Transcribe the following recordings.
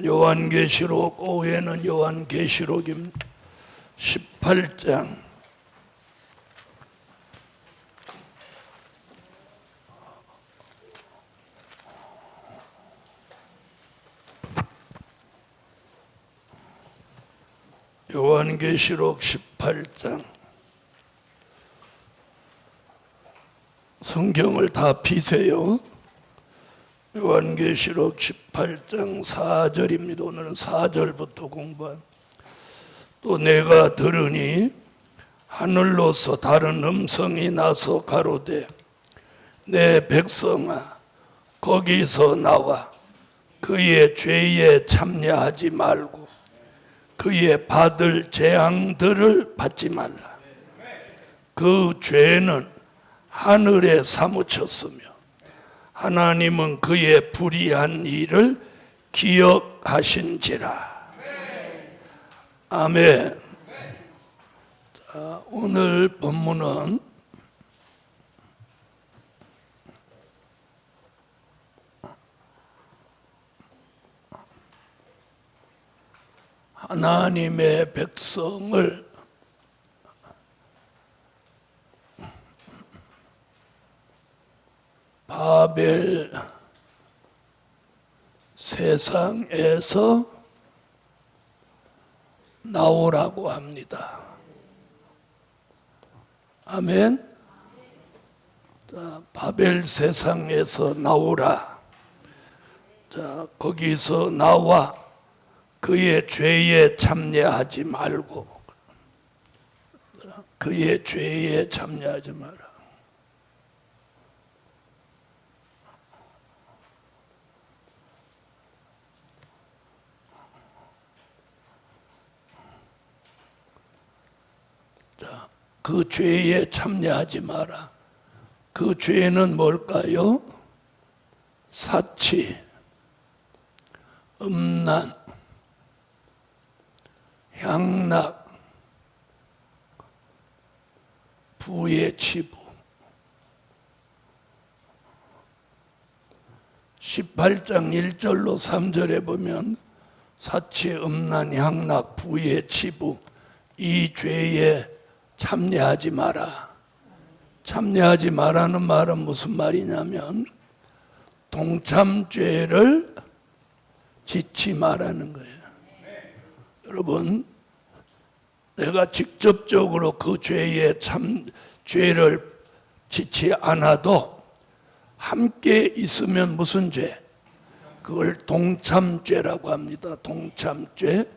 요한계시록, 오후에는 요한계시록입니다. 18장. 요한계시록 18장. 성경을 다 피세요. 요한계시록 18장 4절입니다. 오늘은 4절부터 공부한. 또 내가 들으니 하늘로서 다른 음성이 나서 가로되 내 백성아 거기서 나와 그의 죄에 참여하지 말고 그의 받을 재앙들을 받지 말라. 그 죄는 하늘에 사무쳤으며 하나님은 그의 불의한 일을 기억하신지라. 아멘. 자, 오늘 본문은 하나님의 백성을 바벨 세상에서 나오라고 합니다. 아멘. 자, 바벨 세상에서 나오라. 자, 거기서 나와 그의 죄에 참여하지 말고 그의 죄에 참여하지 마라. 자, 그 죄에 참여하지 마라. 그 죄는 뭘까요? 사치, 음란, 향락, 부의 치부. 18장 1절로 3절에 보면 사치, 음란, 향락, 부의 치부, 이 죄에 참여하지 마라. 참여하지 마라는 말은 무슨 말이냐면 동참죄를 짓지 마라는 거예요. 여러분, 내가 직접적으로 그 죄를 짓지 않아도 함께 있으면 무슨 죄? 그걸 동참죄라고 합니다. 동참죄.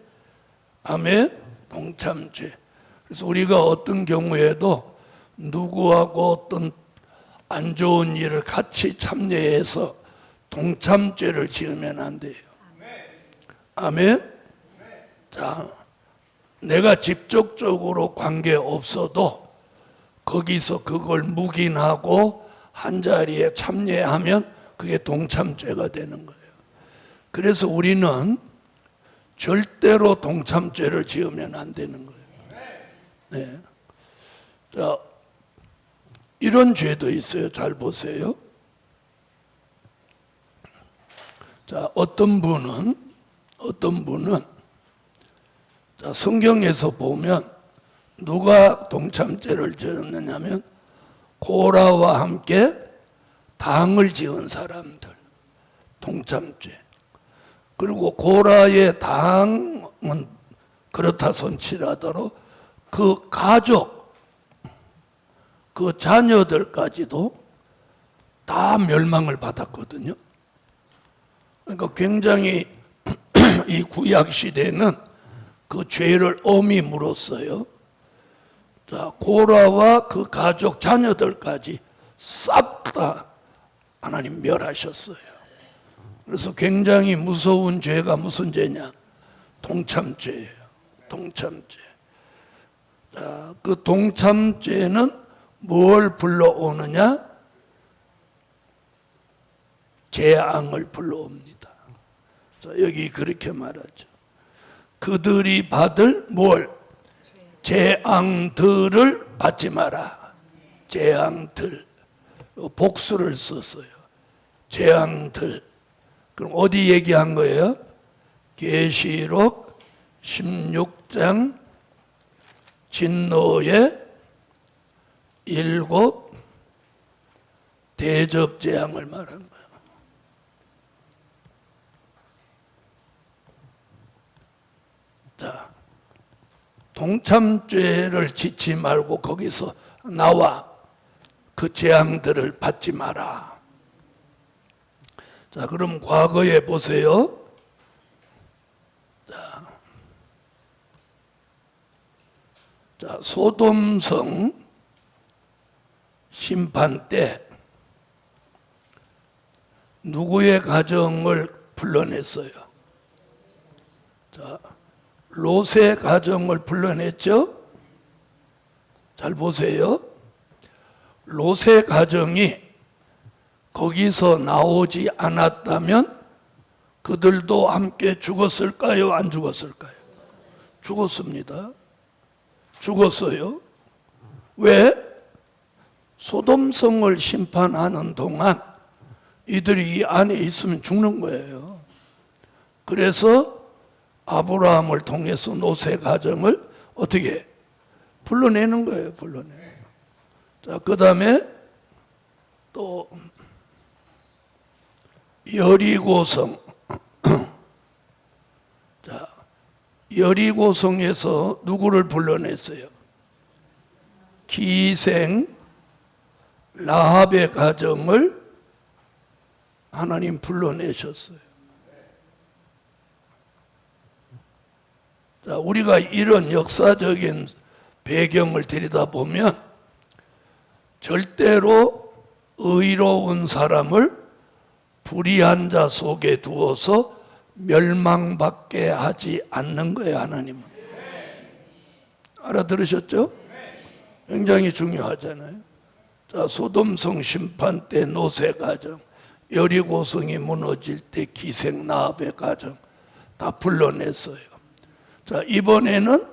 아멘. 동참죄. 그래서 우리가 어떤 경우에도 누구하고 어떤 안 좋은 일을 같이 참여해서 동참죄를 지으면 안 돼요. 아멘. 자, 내가 직접적으로 관계 없어도 거기서 그걸 묵인하고 한자리에 참여하면 그게 동참죄가 되는 거예요. 그래서 우리는 절대로 동참죄를 지으면 안 되는 거예요. 네. 자, 이런 죄도 있어요. 잘 보세요. 자, 어떤 분은 자, 성경에서 보면 누가 동참죄를 지었느냐면 고라와 함께 당을 지은 사람들, 동참죄. 그리고 고라의 당은 그렇다 손치라더러 그 가족, 그 자녀들까지도 다 멸망을 받았거든요. 그러니까 굉장히 이 구약 시대는 그 죄를 엄히 물었어요. 자, 고라와 그 가족 자녀들까지 싹 다 하나님 멸하셨어요. 그래서 굉장히 무서운 죄가 무슨 죄냐? 동참죄예요. 동참죄. 자, 그 동참죄는 뭘 불러오느냐? 재앙을 불러옵니다. 자, 여기 그렇게 말하죠. 그들이 받을 뭘? 재앙들을 받지 마라. 재앙들. 복수를 썼어요. 재앙들. 그럼 어디 얘기한 거예요? 계시록 16장 진노의 7 대접재앙을 말한 거예요. 자, 동참죄를 짓지 말고 거기서 나와 그 재앙들을 받지 마라. 자, 그럼 과거에 보세요. 자, 소돔성 심판 때 누구의 가정을 불러냈어요? 자, 롯의 가정을 불러냈죠? 잘 보세요. 롯의 가정이 거기서 나오지 않았다면 그들도 함께 죽었을까요? 안 죽었을까요? 죽었습니다. 죽었어요. 왜? 소돔성을 심판하는 동안 이들이 이 안에 있으면 죽는 거예요. 그래서 아브라함을 통해서 롯의 가정을 어떻게 불러내는 거예요. 불러내는. 자, 그 다음에 또 여리고성. 자, 여리고성에서 누구를 불러냈어요? 기생 라합의 가정을 하나님 불러내셨어요. 자, 우리가 이런 역사적인 배경을 들여다보면 절대로 의로운 사람을 불의한 자 속에 두어서 멸망받게 하지 않는 거예요, 하나님은. 알아들으셨죠? 굉장히 중요하잖아요. 자, 소돔성 심판 때 롯의 가정, 여리고성이 무너질 때 기생 라합의 가정 다 불러냈어요. 자, 이번에는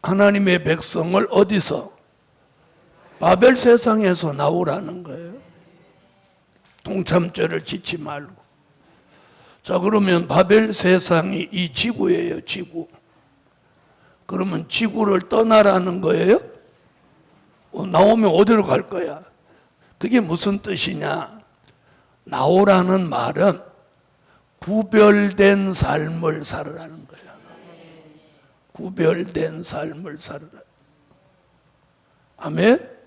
하나님의 백성을 어디서? 바벨 세상에서 나오라는 거예요. 동참죄를 짓지 말고. 자, 그러면 바벨 세상이 이 지구예요, 지구. 그러면 지구를 떠나라는 거예요? 나오면 어디로 갈 거야? 그게 무슨 뜻이냐? 나오라는 말은 구별된 삶을 살으라는 거예요. 구별된 삶을 살으라. 아멘?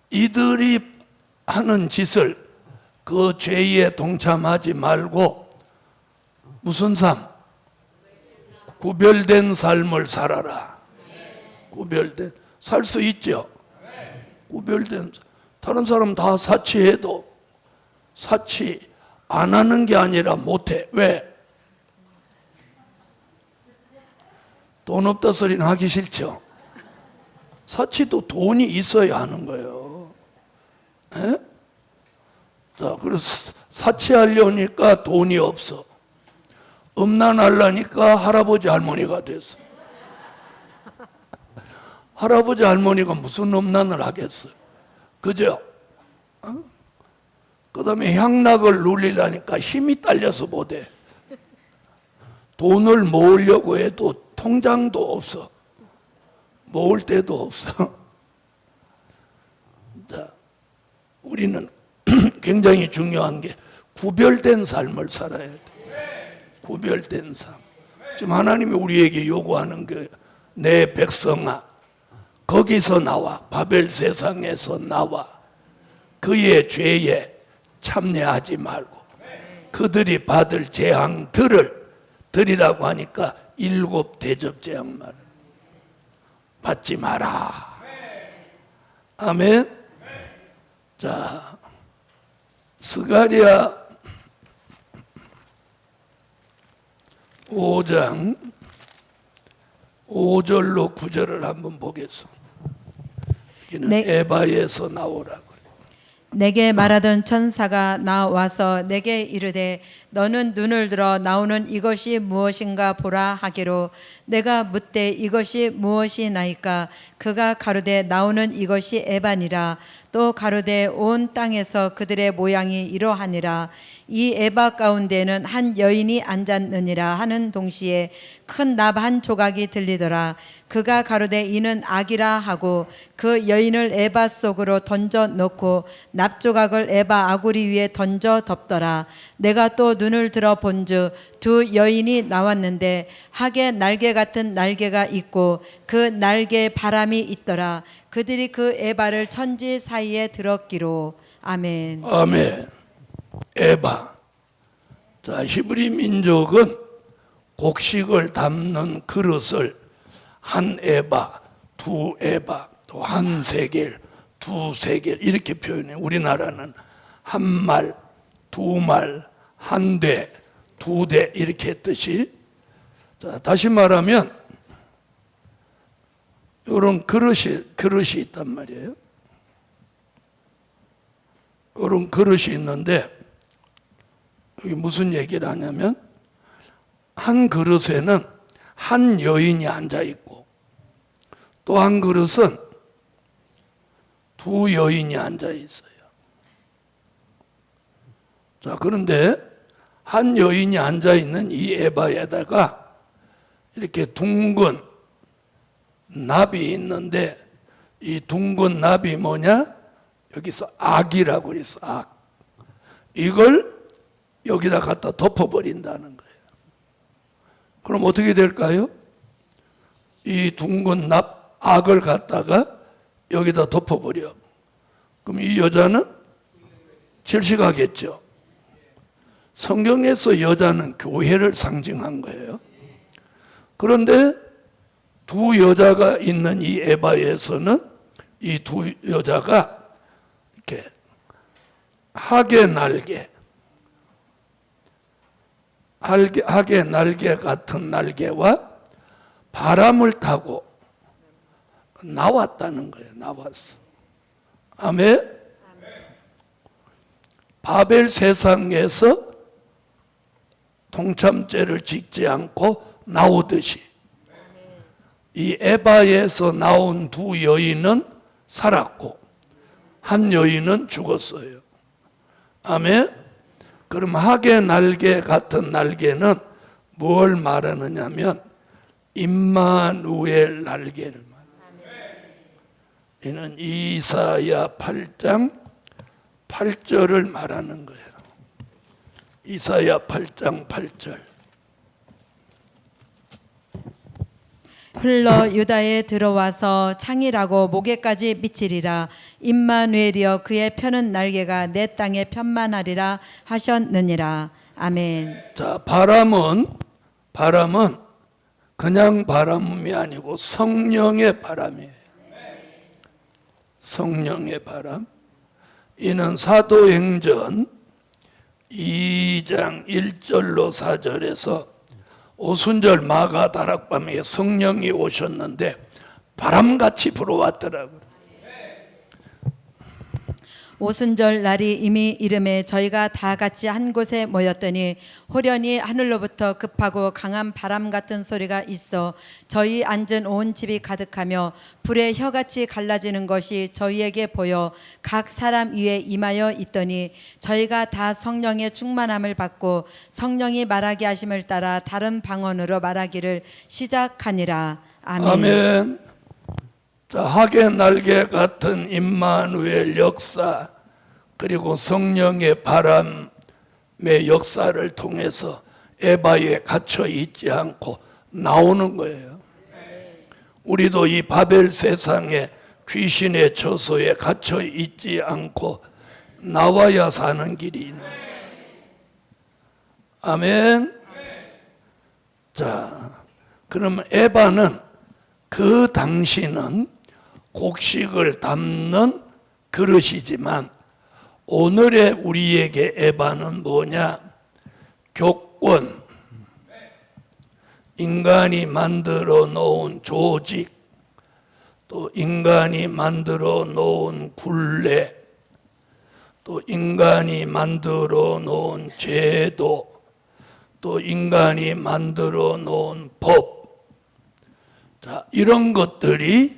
이들이 하는 짓을 그 죄에 동참하지 말고 무슨 삶? 구별된 삶을 살아라. 구별된, 살 수 있죠? 구별된, 다른 사람 다 사치해도 사치 안 하는 게 아니라 못해. 왜? 돈 없다 소리는 하기 싫죠? 사치도 돈이 있어야 하는 거예요. 에? 자, 그래서 사치하려니까 돈이 없어. 음란하려니까 할아버지 할머니가 됐어. 할아버지 할머니가 무슨 음란을 하겠어요? 그죠? 그 다음에 향락을 누리려니까 힘이 딸려서 못해. 돈을 모으려고 해도 통장도 없어. 모을 데도 없어. 자, 우리는 굉장히 중요한 게 구별된 삶을 살아야 돼. 구별된 삶. 지금 하나님이 우리에게 요구하는 게 내 백성아, 거기서 나와, 바벨 세상에서 나와, 그의 죄에 참여하지 말고 그들이 받을 재앙들을 드리라고 하니까 7 대접 재앙만 받지 마라. 아멘. 자, 스가랴 5장 5절로 9절을 한번 보겠습니다. 여기는 네. 에바에서 나오라고. 내게 말하던 천사가 나와서 내게 이르되 너는 눈을 들어 나오는 이것이 무엇인가 보라 하기로 내가 묻되 이것이 무엇이나이까 그가 가로되 나오는 이것이 에바니라 또 가로되 온 땅에서 그들의 모양이 이러하니라 이 에바 가운데는 한 여인이 앉았느니라 하는 동시에 큰 납 한 조각이 들리더라 그가 가로되 이는 악이라 하고 그 여인을 에바 속으로 던져 넣고 납 조각을 에바 아구리 위에 던져 덮더라 내가 또 눈을 들어 본즉 두 여인이 나왔는데 학의 날개 같은 날개가 있고 그 날개에 바람이 있더라 그들이 그 에바를 천지 사이에 들었기로 아멘. 아멘. 에바. 자, 히브리 민족은 곡식을 담는 그릇을 한 에바, 두 에바, 또 한 세겔, 두 세겔 이렇게 표현해. 우리나라는 한 말, 두 말, 한 대, 두 대 이렇게 했듯이. 자, 다시 말하면 이런 그릇이 있단 말이에요. 이런 그릇이 있는데 여기 무슨 얘기를 하냐면 한 그릇에는 한 여인이 앉아 있고 또 한 그릇은 두 여인이 앉아 있어요. 자, 그런데 한 여인이 앉아 있는 이 에바에다가 이렇게 둥근 납이 있는데 이 둥근 납이 뭐냐? 여기서 악이라고 그랬어. 악. 이걸 여기다 갖다 덮어버린다는 거예요. 그럼 어떻게 될까요? 이 둥근 납 악을 갖다가 여기다 덮어버려. 그럼 이 여자는 질식하겠죠. 성경에서 여자는 교회를 상징한 거예요. 그런데 두 여자가 있는 이 에바에서는 이 두 여자가 이렇게 학의 날개 같은 날개와 바람을 타고 나왔다는 거예요. 나왔어. 아멘. 바벨 세상에서 동참죄를 짓지 않고 나오듯이 이 에바에서 나온 두 여인은 살았고 한 여인은 죽었어요. 아멘. 그럼 학의 날개 같은 날개는 뭘 말하느냐면 임마누엘 날개를 말해요. 이는 이사야 8장 8절을 말하는 거예요. 이사야 8장 8절. 흘러 유다에 들어와서 창이라고 목에까지 미치리라 임마누엘이여 그의 펴는 날개가 내 땅에 편만하리라 하셨느니라. 아멘. 자, 바람은 그냥 바람이 아니고 성령의 바람이에요. 성령의 바람. 이는 사도행전 2장 1절로 4절에서 오순절 마가 다락방에 성령이 오셨는데 바람같이 불어왔더라고요. 오순절 날이 이미 이름에 저희가 다 같이 한 곳에 모였더니 호련히 하늘로부터 급하고 강한 바람 같은 소리가 있어 저희 앉은 온 집이 가득하며 불의 혀같이 갈라지는 것이 저희에게 보여 각 사람 위에 임하여 있더니 저희가 다 성령의 충만함을 받고 성령이 말하게 하심을 따라 다른 방언으로 말하기를 시작하니라. 아멘. 아멘. 자, 학의 날개 같은 임마누엘 역사 그리고 성령의 바람의 역사를 통해서 에바에 갇혀 있지 않고 나오는 거예요. 우리도 이 바벨 세상에 귀신의 처소에 갇혀 있지 않고 나와야 사는 길이 있는 거예요. 아멘. 자, 그럼 에바는 그 당시는 곡식을 담는 그릇이지만 오늘의 우리에게 에바는 뭐냐? 교권, 인간이 만들어 놓은 조직, 또 인간이 만들어 놓은 굴레, 또 인간이 만들어 놓은 제도, 또 인간이 만들어 놓은 법, 자, 이런 것들이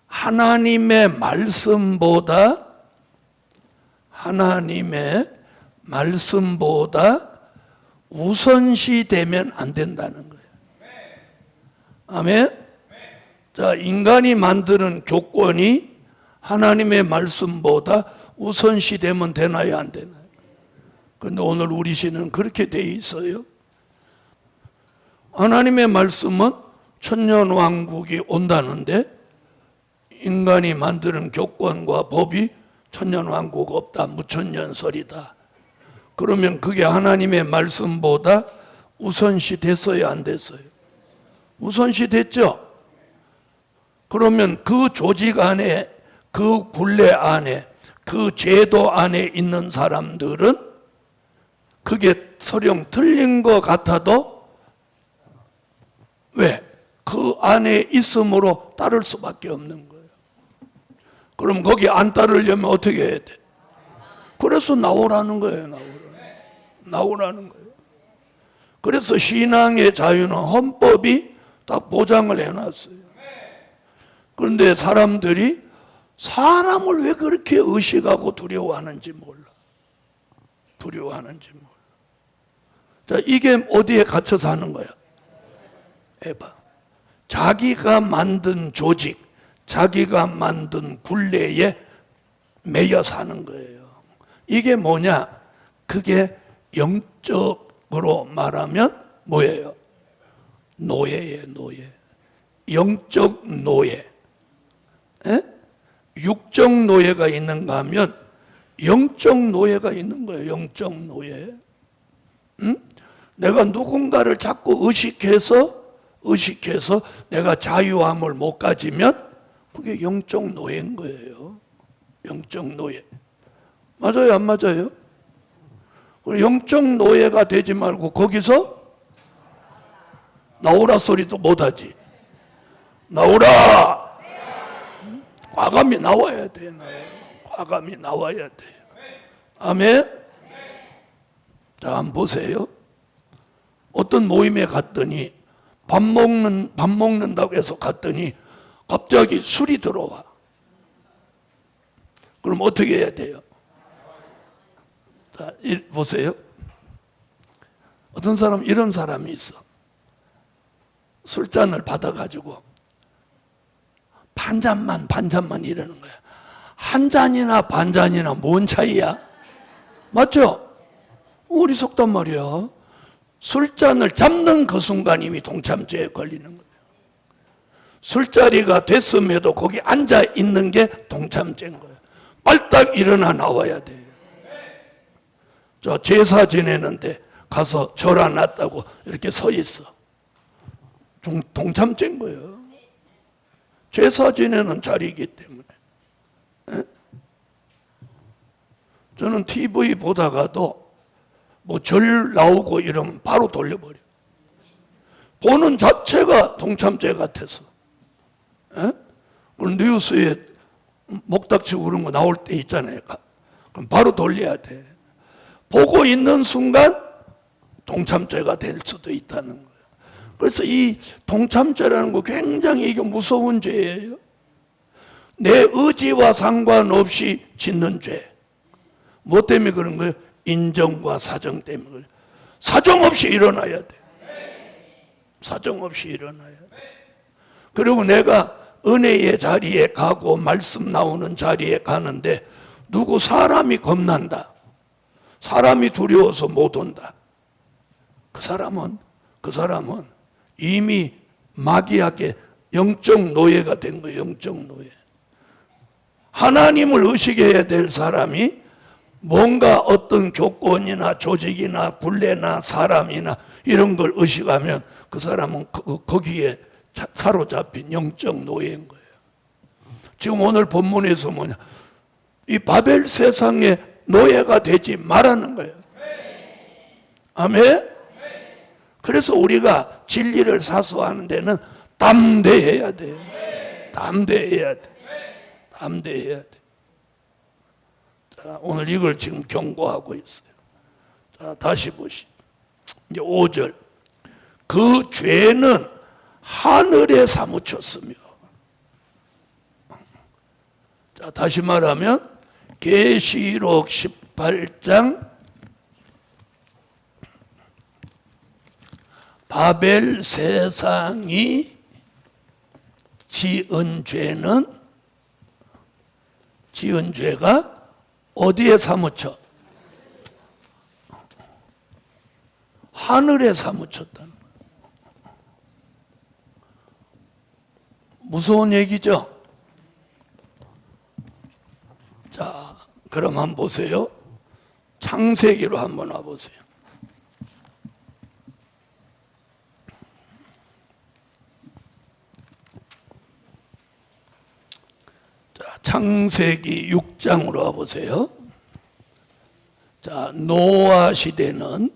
하나님의 말씀보다 우선시 되면 안 된다는 거예요. 아멘? 자, 인간이 만드는 조건이 하나님의 말씀보다 우선시 되면 되나요, 안 되나요? 그런데 오늘 우리 시는 그렇게 돼 있어요. 하나님의 말씀은 천년왕국이 온다는데 인간이 만드는 조건과 법이 천년왕국 없다, 무천년설이다. 그러면 그게 하나님의 말씀보다 우선시 됐어요, 안 됐어요? 우선시 됐죠? 그러면 그 조직 안에, 그 굴레 안에, 그 제도 안에 있는 사람들은 그게 설령 틀린 것 같아도 왜? 그 안에 있음으로 따를 수밖에 없는 거예요. 그럼 거기 안 따르려면 어떻게 해야 돼? 그래서 나오라는 거예요. 나오라는 거예요. 그래서 신앙의 자유는 헌법이 딱 보장을 해놨어요. 그런데 사람들이 사람을 왜 그렇게 의식하고 두려워하는지 몰라. 자, 이게 어디에 갇혀서 하는 거야? 해봐. 자기가 만든 조직, 자기가 만든 굴레에 매여 사는 거예요. 이게 뭐냐? 그게 영적으로 말하면 뭐예요? 노예예요, 노예. 영적 노예. 에? 육적 노예가 있는가 하면 영적 노예가 있는 거예요. 영적 노예. 응? 내가 누군가를 자꾸 의식해서 내가 자유함을 못 가지면 그게 영적 노예인 거예요. 영적 노예. 맞아요, 안 맞아요? 영적 노예가 되지 말고 거기서 나오라 소리도 못하지. 나오라! 과감히 나와야 돼. 과감히 나와야 돼. 아멘? 자, 한번 보세요. 어떤 모임에 갔더니 밥 먹는다고 해서 갔더니 갑자기 술이 들어와. 그럼 어떻게 해야 돼요? 자, 보세요. 어떤 사람, 이런 사람이 있어. 술잔을 받아가지고 반잔만 이러는 거야. 한 잔이나 반잔이나 뭔 차이야? 맞죠? 어리석단 말이야. 술잔을 잡는 그 순간 이미 동참죄에 걸리는 거예요. 술자리가 됐음에도 거기 앉아 있는 게 동참죄인 거예요. 빨딱 일어나 나와야 돼요. 저 제사 지내는데 가서 절 안 났다고 이렇게 서 있어. 동참죄인 거예요. 제사 지내는 자리이기 때문에. 에? 저는 TV 보다가도 뭐 절 나오고 이러면 바로 돌려버려. 보는 자체가 동참죄 같아서. 그럼 뉴스에 목닥치고 그런 거 나올 때 있잖아요. 그럼 바로 돌려야 돼. 보고 있는 순간 동참죄가 될 수도 있다는 거예요. 그래서 이 동참죄라는 거 굉장히 이게 무서운 죄예요. 내 의지와 상관없이 짓는 죄. 뭐 때문에 그런 거예요? 인정과 사정 때문에 그래요. 사정 없이 일어나야 돼. 사정 없이 일어나야 돼. 그리고 내가 은혜의 자리에 가고 말씀 나오는 자리에 가는데 누구 사람이 겁난다. 사람이 두려워서 못 온다. 그 사람은 이미 마귀에게 영적 노예가 된 거예요. 영적 노예. 하나님을 의식해야 될 사람이 뭔가 어떤 조건이나 조직이나 굴레나 사람이나 이런 걸 의식하면 그 사람은 거기에 사로잡힌 영적 노예인 거예요. 지금 오늘 본문에서 뭐냐? 이 바벨 세상의 노예가 되지 말라는 거예요. 아멘? 그래서 우리가 진리를 사수하는 데는 담대해야 돼요. 담대해야 돼. 담대해야 돼. 자, 자, 오늘 이걸 지금 경고하고 있어요. 자, 다시 보시죠. 이제 5절. 그 죄는 하늘에 사무쳤으며. 자, 다시 말하면 계시록 18장 바벨 세상이 지은 죄가 어디에 사무쳐? 하늘에 사무쳤다는 거예요. 무서운 얘기죠? 자, 그럼 한번 보세요. 창세기로 한번 와보세요. 자, 창세기 6장으로 와보세요. 자, 노아 시대는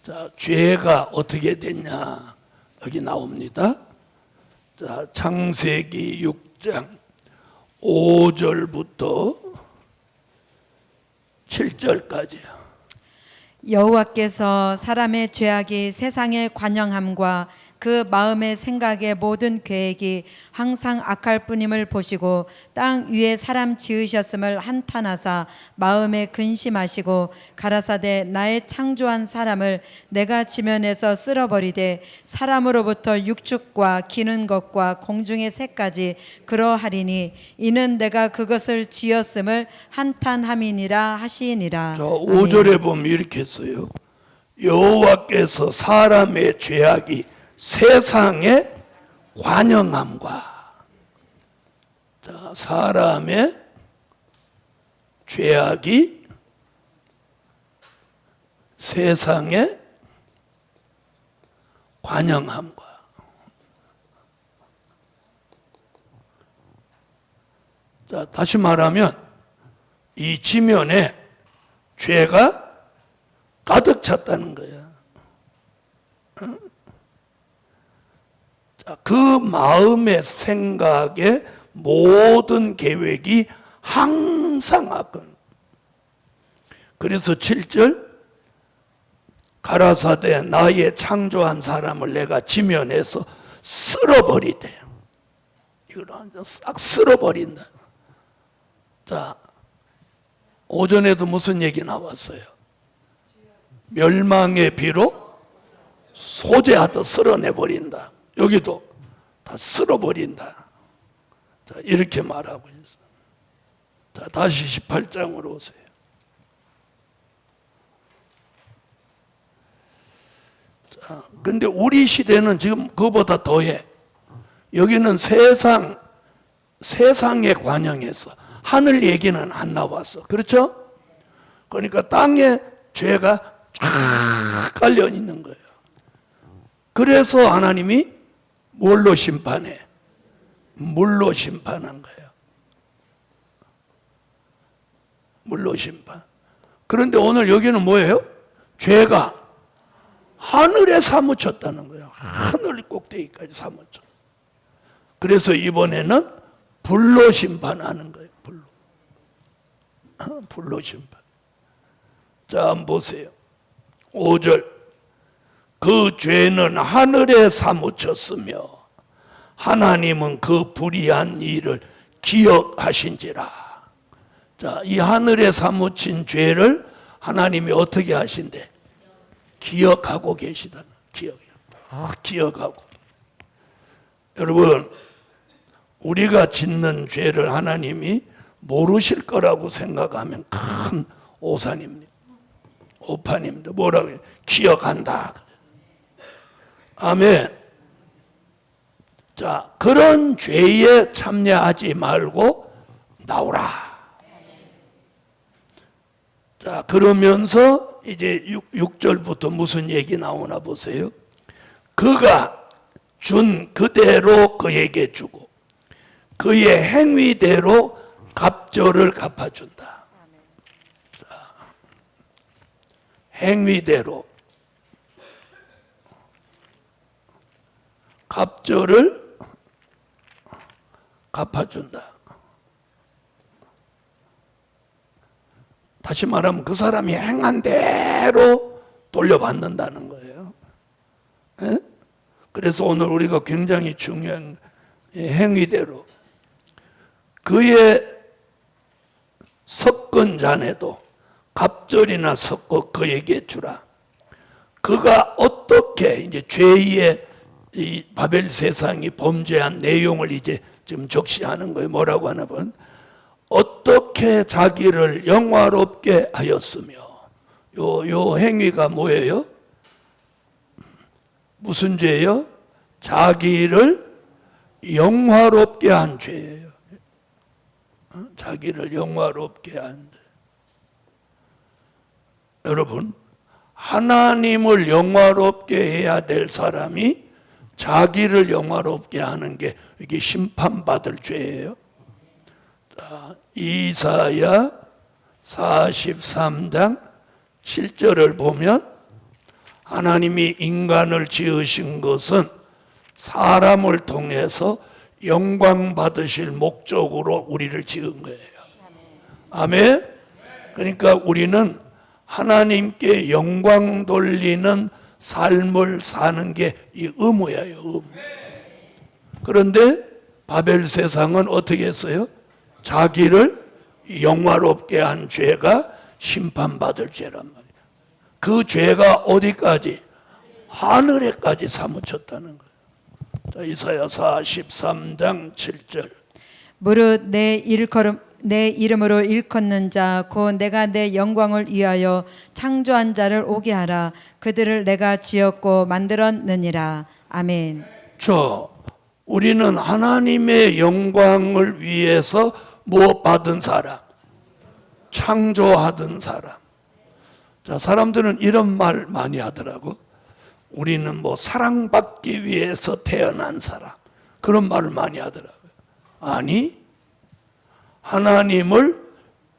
자, 죄가 어떻게 됐냐 여기 나옵니다. 자, 창세기 6장 5절부터 7절까지요. 여호와께서 사람의 죄악이 세상의 관영함과 그 마음의 생각의 모든 계획이 항상 악할 뿐임을 보시고 땅 위에 사람 지으셨음을 한탄하사 마음에 근심하시고 가라사대 나의 창조한 사람을 내가 지면에서 쓸어버리되 사람으로부터 육축과 기는 것과 공중의 새까지 그러하리니 이는 내가 그것을 지었음을 한탄함이니라 하시니라. 5절에 보면 이렇게 했어요. 여호와께서 사람의 죄악이 세상의 관영함과, 자, 사람의 죄악이 세상의 관영함과, 자, 다시 말하면 이 지면에 죄가 가득 찼다는 거야. 그 마음의 생각의 모든 계획이 항상 악은. 그래서 7절 가라사대 나의 창조한 사람을 내가 지면에서 쓸어버리대. 이걸 완전 싹 쓸어버린다. 자, 오전에도 무슨 얘기 나왔어요? 멸망의 비로 소재하듯 쓸어내버린다. 여기도 다 쓸어버린다. 자, 이렇게 말하고 있어요. 자, 다시 18장으로 오세요. 자, 근데 우리 시대는 지금 그보다 더해. 여기는 세상의 관영에서 하늘 얘기는 안 나왔어. 그렇죠? 그러니까 땅에 죄가 쫙 깔려 있는 거예요. 그래서 하나님이 뭘로 심판해? 물로 심판한 거예요. 물로 심판. 그런데 오늘 여기는 뭐예요? 죄가 하늘에 사무쳤다는 거예요. 하늘 꼭대기까지 사무쳐. 그래서 이번에는 불로 심판하는 거예요. 불로 심판. 자, 한번 보세요. 5절. 그 죄는 하늘에 사무쳤으며 하나님은 그 불의한 일을 기억하신지라. 자, 이 하늘에 사무친 죄를 하나님이 어떻게 하신대? 기억하고 계시다는. 기억하고. 여러분, 우리가 짓는 죄를 하나님이 모르실 거라고 생각하면 큰 오산입니다. 오판입니다. 뭐라고 해요? 기억한다. 아멘. 자, 그런 죄에 참여하지 말고 나오라. 자, 그러면서 이제 6절부터 무슨 얘기 나오나 보세요. 그가 준 그대로 그에게 주고 그의 행위대로 갑절을 갚아준다. 자, 행위대로 갑절을 갚아준다. 다시 말하면 그 사람이 행한 대로 돌려받는다는 거예요. 에? 그래서 오늘 우리가 굉장히 중요한 행위대로 그의 섞은 잔에도 갑절이나 섞어 그에게 주라. 그가 어떻게 이제 죄의 이 바벨 세상이 범죄한 내용을 이제 지금 적시하는 거예요. 뭐라고 하냐면 어떻게 자기를 영화롭게 하였으며 요 행위가 뭐예요? 무슨 죄예요? 자기를 영화롭게 한 죄예요. 자기를 영화롭게 한 죄. 여러분, 하나님을 영화롭게 해야 될 사람이 자기를 영화롭게 하는 게 이게 심판받을 죄예요. 자, 이사야 43장 7절을 보면 하나님이 인간을 지으신 것은 사람을 통해서 영광 받으실 목적으로 우리를 지은 거예요. 아멘. 그러니까 우리는 하나님께 영광 돌리는 삶을 사는 게 이 의무예요, 의무. 그런데 바벨 세상은 어떻게 했어요? 자기를 영화롭게 한 죄가 심판받을 죄란 말이에요. 그 죄가 어디까지? 하늘에까지 사무쳤다는 거예요. 자, 이사야 43장 7절. 무릇 내 이름으로 일컫는 자 곧 내가 내 영광을 위하여 창조한 자를 오게 하라. 그들을 내가 지었고 만들었느니라. 아멘. 우리는 하나님의 영광을 위해서 뭐 받은 사람? 창조하던 사람. 자, 사람들은 이런 말 많이 하더라고. 우리는 뭐 사랑받기 위해서 태어난 사람. 그런 말을 많이 하더라고요. 아니, 하나님을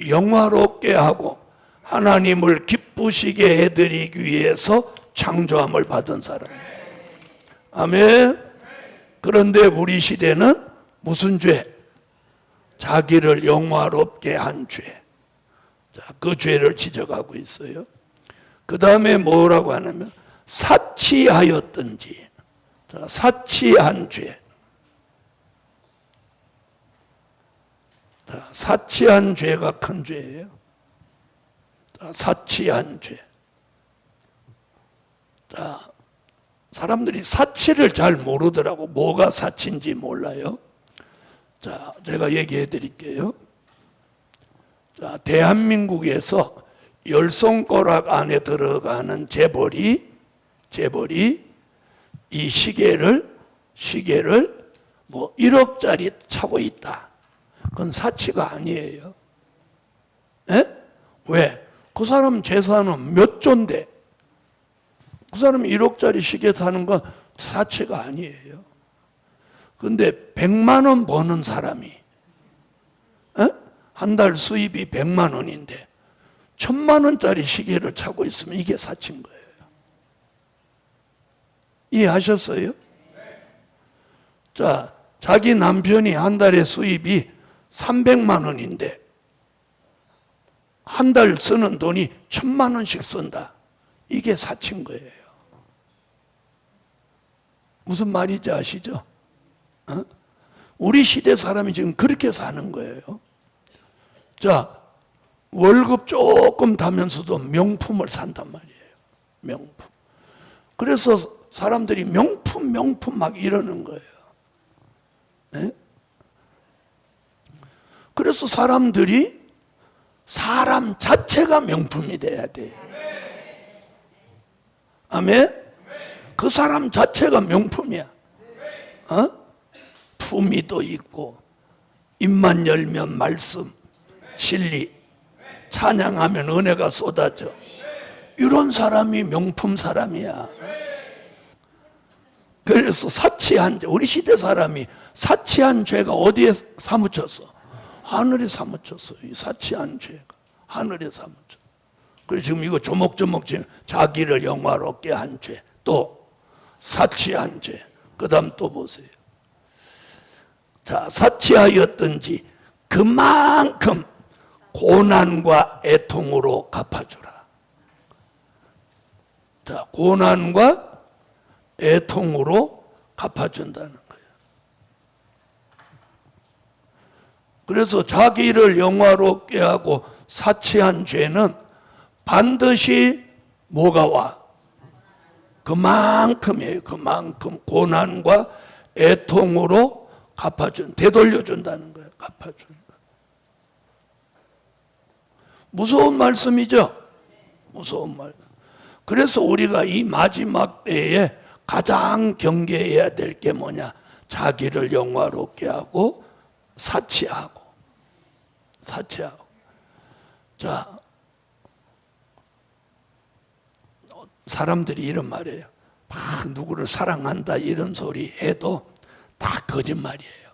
영화롭게 하고 하나님을 기쁘시게 해드리기 위해서 창조함을 받은 사람. 아멘. 그런데 우리 시대는 무슨 죄? 자기를 영화롭게 한 죄. 자, 그 죄를 지적하고 있어요. 그 다음에 뭐라고 하냐면 사치하였든지. 자, 사치한 죄. 자, 사치한 죄가 큰 죄예요. 자, 사치한 죄. 자, 사람들이 사치를 잘 모르더라고. 뭐가 사치인지 몰라요. 자, 제가 얘기해 드릴게요. 자, 대한민국에서 10손가락 안에 들어가는 재벌이 이 시계를 뭐 1억짜리 차고 있다. 그건 사치가 아니에요. 에? 왜? 그 사람 재산은 몇 조인데 그 사람이 1억짜리 시계 사는 건 사치가 아니에요. 근데 100만 원 버는 사람이 한 달 수입이 100만 원인데 1000만 원짜리 시계를 차고 있으면 이게 사치인 거예요. 이해하셨어요? 자, 자기 남편이 한 달에 수입이 300만 원인데 한 달 쓰는 돈이 1000만 원씩 쓴다. 이게 사치인 거예요. 무슨 말인지 아시죠? 우리 시대 사람이 지금 그렇게 사는 거예요. 자, 월급 조금 타면서도 명품을 산단 말이에요. 명품. 그래서 사람들이 명품 막 이러는 거예요. 네? 그래서 사람들이 사람 자체가 명품이 돼야 돼요. 아멘? 그 사람 자체가 명품이야. 품위도 있고 입만 열면 말씀, 진리, 찬양하면 은혜가 쏟아져. 이런 사람이 명품 사람이야. 그래서 사치한 죄, 우리 시대 사람이 사치한 죄가 어디에 사무쳤어? 하늘에 사무쳤어. 이 사치한 죄가 하늘에 사무쳤어. 그래서 지금 이거 조목조목 지금 자기를 영화롭게 한 죄, 또 사치한 죄, 그 다음 또 보세요. 자, 사치하였든지 그만큼 고난과 애통으로 갚아주라. 자, 고난과 애통으로 갚아준다는 거예요. 그래서 자기를 영화롭게 하고 사치한 죄는 반드시 뭐가 와? 그만큼이에요. 그만큼 고난과 애통으로 되돌려준다는 거예요. 갚아준다. 무서운 말씀이죠? 무서운 말. 그래서 우리가 이 마지막 때에 가장 경계해야 될 게 뭐냐? 자기를 영화롭게 하고 사치하고. 자, 사람들이 이런 말이에요. 막 누구를 사랑한다 이런 소리 해도 다 거짓말이에요.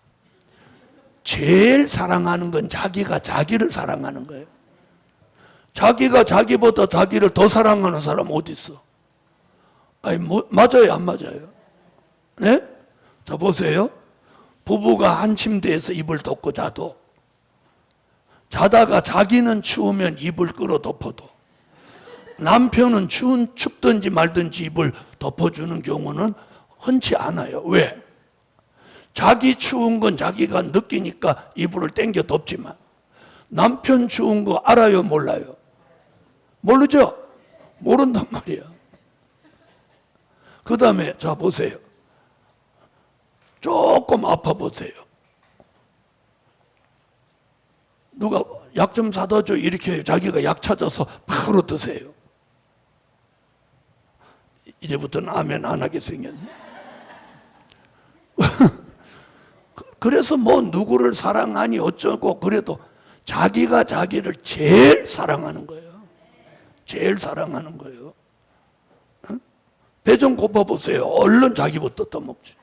제일 사랑하는 건 자기가 자기를 사랑하는 거예요. 자기가 자기보다 자기를 더 사랑하는 사람 어디 있어? 아니, 맞아요, 안 맞아요? 네? 자, 보세요. 부부가 한 침대에서 이불 덮고 자다가 자기는 추우면 이불 끌어 덮어도 남편은 춥든지 말든지 이불 덮어주는 경우는 흔치 않아요. 왜? 자기 추운 건 자기가 느끼니까 이불을 당겨 덮지만 남편 추운 거 알아요, 몰라요? 모르죠? 모른단 말이야. 그 다음에 자 보세요. 조금 아파 보세요. 누가 약 좀 사다 줘 이렇게 자기가 약 찾아서 바로 드세요. 이제부터는 아멘 안 하게 생겼네. 그래서 뭐 누구를 사랑하니 어쩌고 그래도 자기가 자기를 제일 사랑하는 거예요. 제일 사랑하는 거예요. 배 좀 고파보세요. 얼른 자기부터 떠먹지.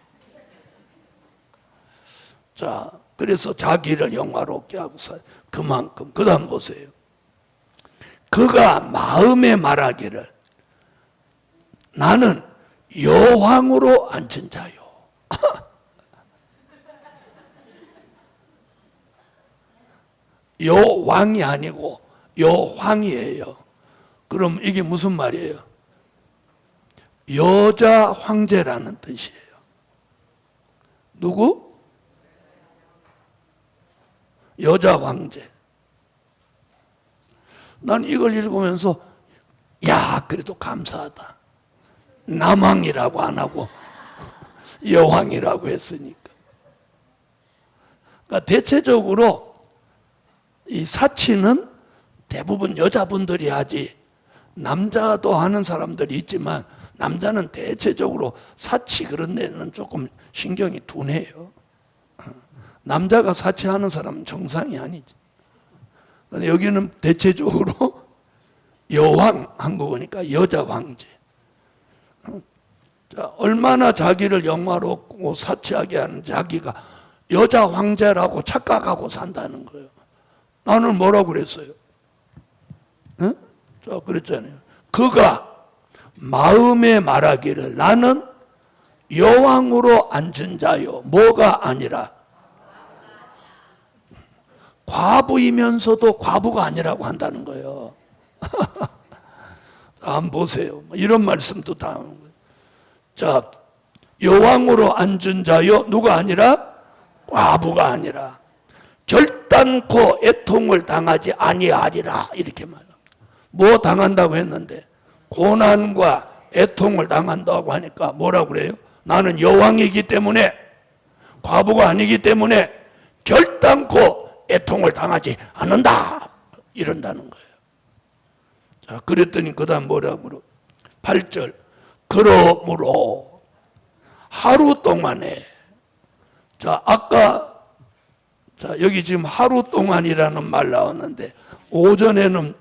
자, 그래서 자기를 영화롭게 하고 그만큼. 그 다음 보세요. 그가 마음에 말하기를 나는 여왕으로 앉은 자요. 여왕이 아니고 여황이에요. 그럼 이게 무슨 말이에요? 여자 황제라는 뜻이에요. 누구? 여자 황제. 난 이걸 읽으면서 야, 그래도 감사하다. 남왕이라고 안 하고 여왕이라고 했으니까. 그러니까 대체적으로 이 사치는 대부분 여자분들이 하지 남자도 하는 사람들이 있지만 남자는 대체적으로 사치 그런 데는 조금 신경이 둔해요. 남자가 사치하는 사람은 정상이 아니지. 여기는 대체적으로 여왕 한 거 보니까 여자 황제. 자, 얼마나 자기를 영화롭고 사치하게 하는 자기가 여자 황제라고 착각하고 산다는 거예요. 나는 뭐라고 그랬어요? 응? 자, 그랬잖아요. 그가 마음에 말하기를 나는 여왕으로 앉은 자요. 뭐가 아니라 과부이면서도 과부가 아니라고 한다는 거예요. 한번 보세요. 이런 말씀도 다 하는 거예요. 자, 여왕으로 앉은 자요. 누가 아니라 과부가 아니라 결단코 애통을 당하지 아니하리라 이렇게 말합니다. 뭐 당한다고 했는데 고난과 애통을 당한다고 하니까 뭐라고 그래요? 나는 여왕이기 때문에 과부가 아니기 때문에 결단코 애통을 당하지 않는다 이런다는 거예요. 자, 그랬더니 그 다음 뭐라고 그러? 8절 그러므로 하루 동안에 자 아까 자 여기 지금 하루 동안이라는 말 나왔는데 오전에는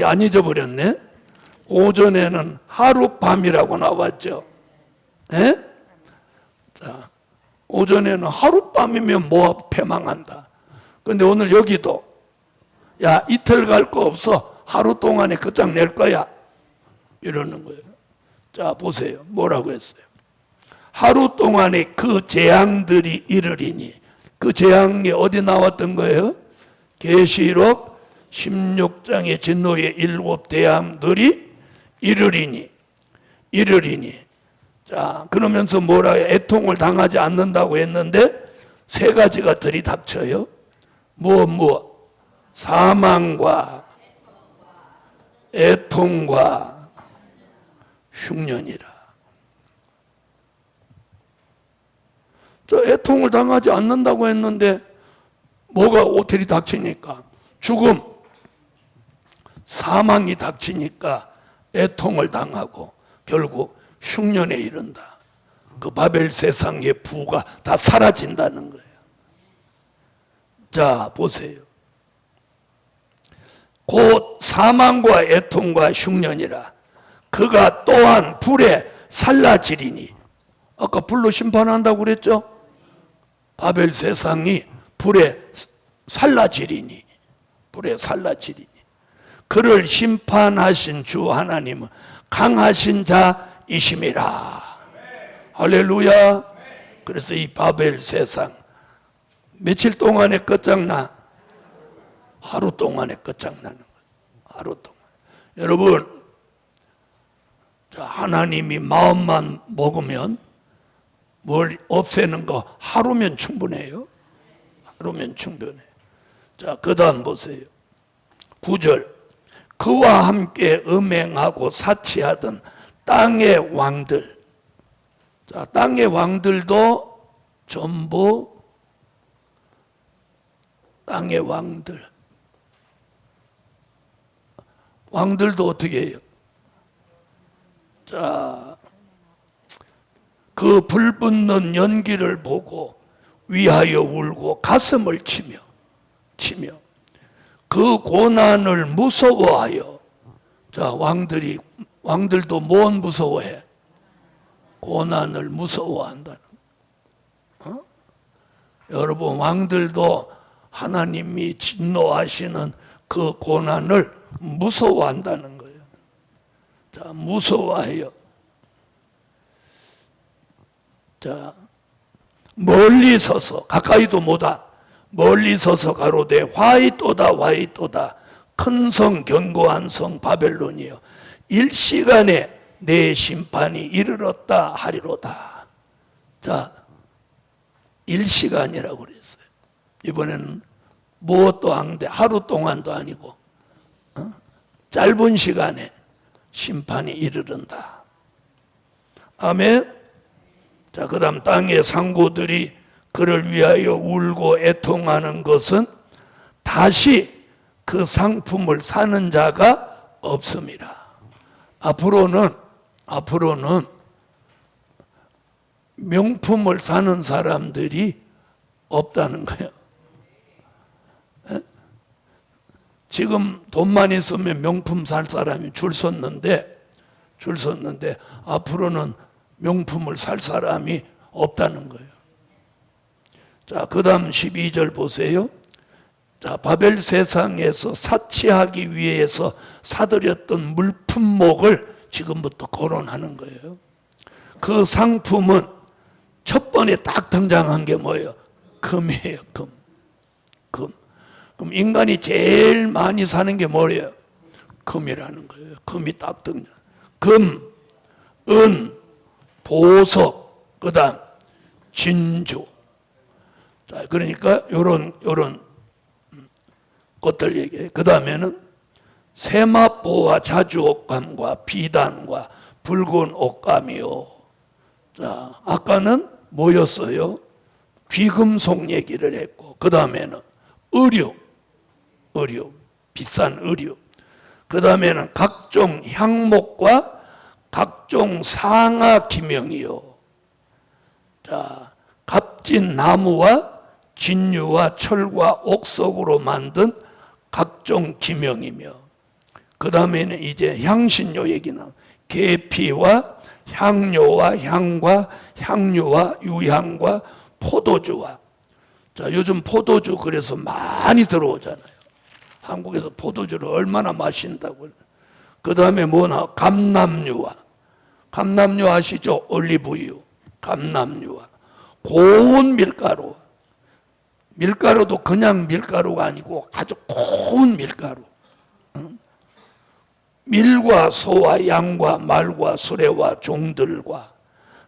안 잊어버렸네. 오전에는 하룻밤이라고 나왔죠. 예? 자, 오전에는 하룻밤이면 뭐 패망한다. 근데 오늘 여기도 야 이틀 갈 거 없어. 하루 동안에 끝장 낼 거야. 이러는 거예요. 자 보세요. 뭐라고 했어요? 하루 동안에 그 재앙들이 이르리니. 그 재앙이 어디 나왔던 거예요? 계시록 16장의 진노의 7 대함들이 이르리니. 자, 그러면서 뭐라 해요? 애통을 당하지 않는다고 했는데 세 가지가 들이닥쳐요. 무엇? 사망과 애통과 흉년이라. 저 애통을 당하지 않는다고 했는데 뭐가 오텔이 닥치니까? 죽음, 사망이 닥치니까 애통을 당하고 결국 흉년에 이른다. 그 바벨 세상의 부가 다 사라진다는 거예요. 자, 보세요. 곧 사망과 애통과 흉년이라. 그가 또한 불에 살라지리니. 아까 불로 심판한다고 그랬죠? 바벨 세상이 불에 살라지리니. 불에 살라지리니. 그를 심판하신 주 하나님은 강하신 자이심이라. 할렐루야. 그래서 이 바벨 세상 며칠 동안에 끝장나? 하루 동안에 끝장나는 거예요. 하루 동안. 여러분, 하나님이 마음만 먹으면 뭘 없애는 거 하루면 충분해요. 하루면 충분해. 자, 그 다음 보세요. 9절. 그와 함께 음행하고 사치하던 땅의 왕들. 자, 땅의 왕들도 전부 땅의 왕들. 왕들도 어떻게 해요? 자, 그 불붙는 연기를 보고 위하여 울고 가슴을 치며 그 고난을 무서워하여. 자, 왕들도 뭔 무서워해? 고난을 무서워한다는. 여러분, 왕들도 하나님이 진노하시는 그 고난을 무서워한다는 거예요. 자, 무서워해요. 자, 멀리 서서, 가까이도 못하, 멀리 서서 가로되 화이또다 큰 성 견고한 성 바벨론이여 일시간에 내 심판이 이르렀다 하리로다. 자, 일시간이라고 그랬어요. 이번에는 무엇도 안돼, 하루 동안도 아니고 짧은 시간에 심판이 이르른다. 아멘. 자, 그 다음 땅의 상고들이 그를 위하여 울고 애통하는 것은 다시 그 상품을 사는 자가 없습니다. 앞으로는 명품을 사는 사람들이 없다는 거예요. 지금 돈만 있으면 명품 살 사람이 줄 섰는데 앞으로는 명품을 살 사람이 없다는 거예요. 자, 그 다음 12절 보세요. 자, 바벨 세상에서 사치하기 위해서 사들였던 물품목을 지금부터 거론하는 거예요. 그 상품은 첫 번에 딱 등장한 게 뭐예요? 금이에요. 금. 그럼 인간이 제일 많이 사는 게 뭐예요? 금이라는 거예요. 금이 딱 등장. 금, 은, 보석, 그 다음 진주. 자, 그러니까 요런 것들 얘기해요. 그 다음에는 세마포와 자주옷감과 비단과 붉은 옷감이요. 자, 아까는 뭐였어요? 귀금속 얘기를 했고, 그 다음에는 의류, 비싼 의류. 그 다음에는 각종 향목과 각종 상아 기명이요. 자, 값진 나무와 진유와 철과 옥석으로 만든 각종 기명이며, 그 다음에는 이제 향신료 얘기는 계피와 향료와 향과 향유와 유향과 포도주와. 자, 요즘 포도주 그래서 많이 들어오잖아요. 한국에서 포도주를 얼마나 마신다고. 그 다음에 뭐나 감람유와, 감람유 아시죠? 올리브유. 감람유와 고운 밀가루. 밀가루도 그냥 밀가루가 아니고 아주 고운 밀가루. 밀과 소와 양과 말과 수레와 종들과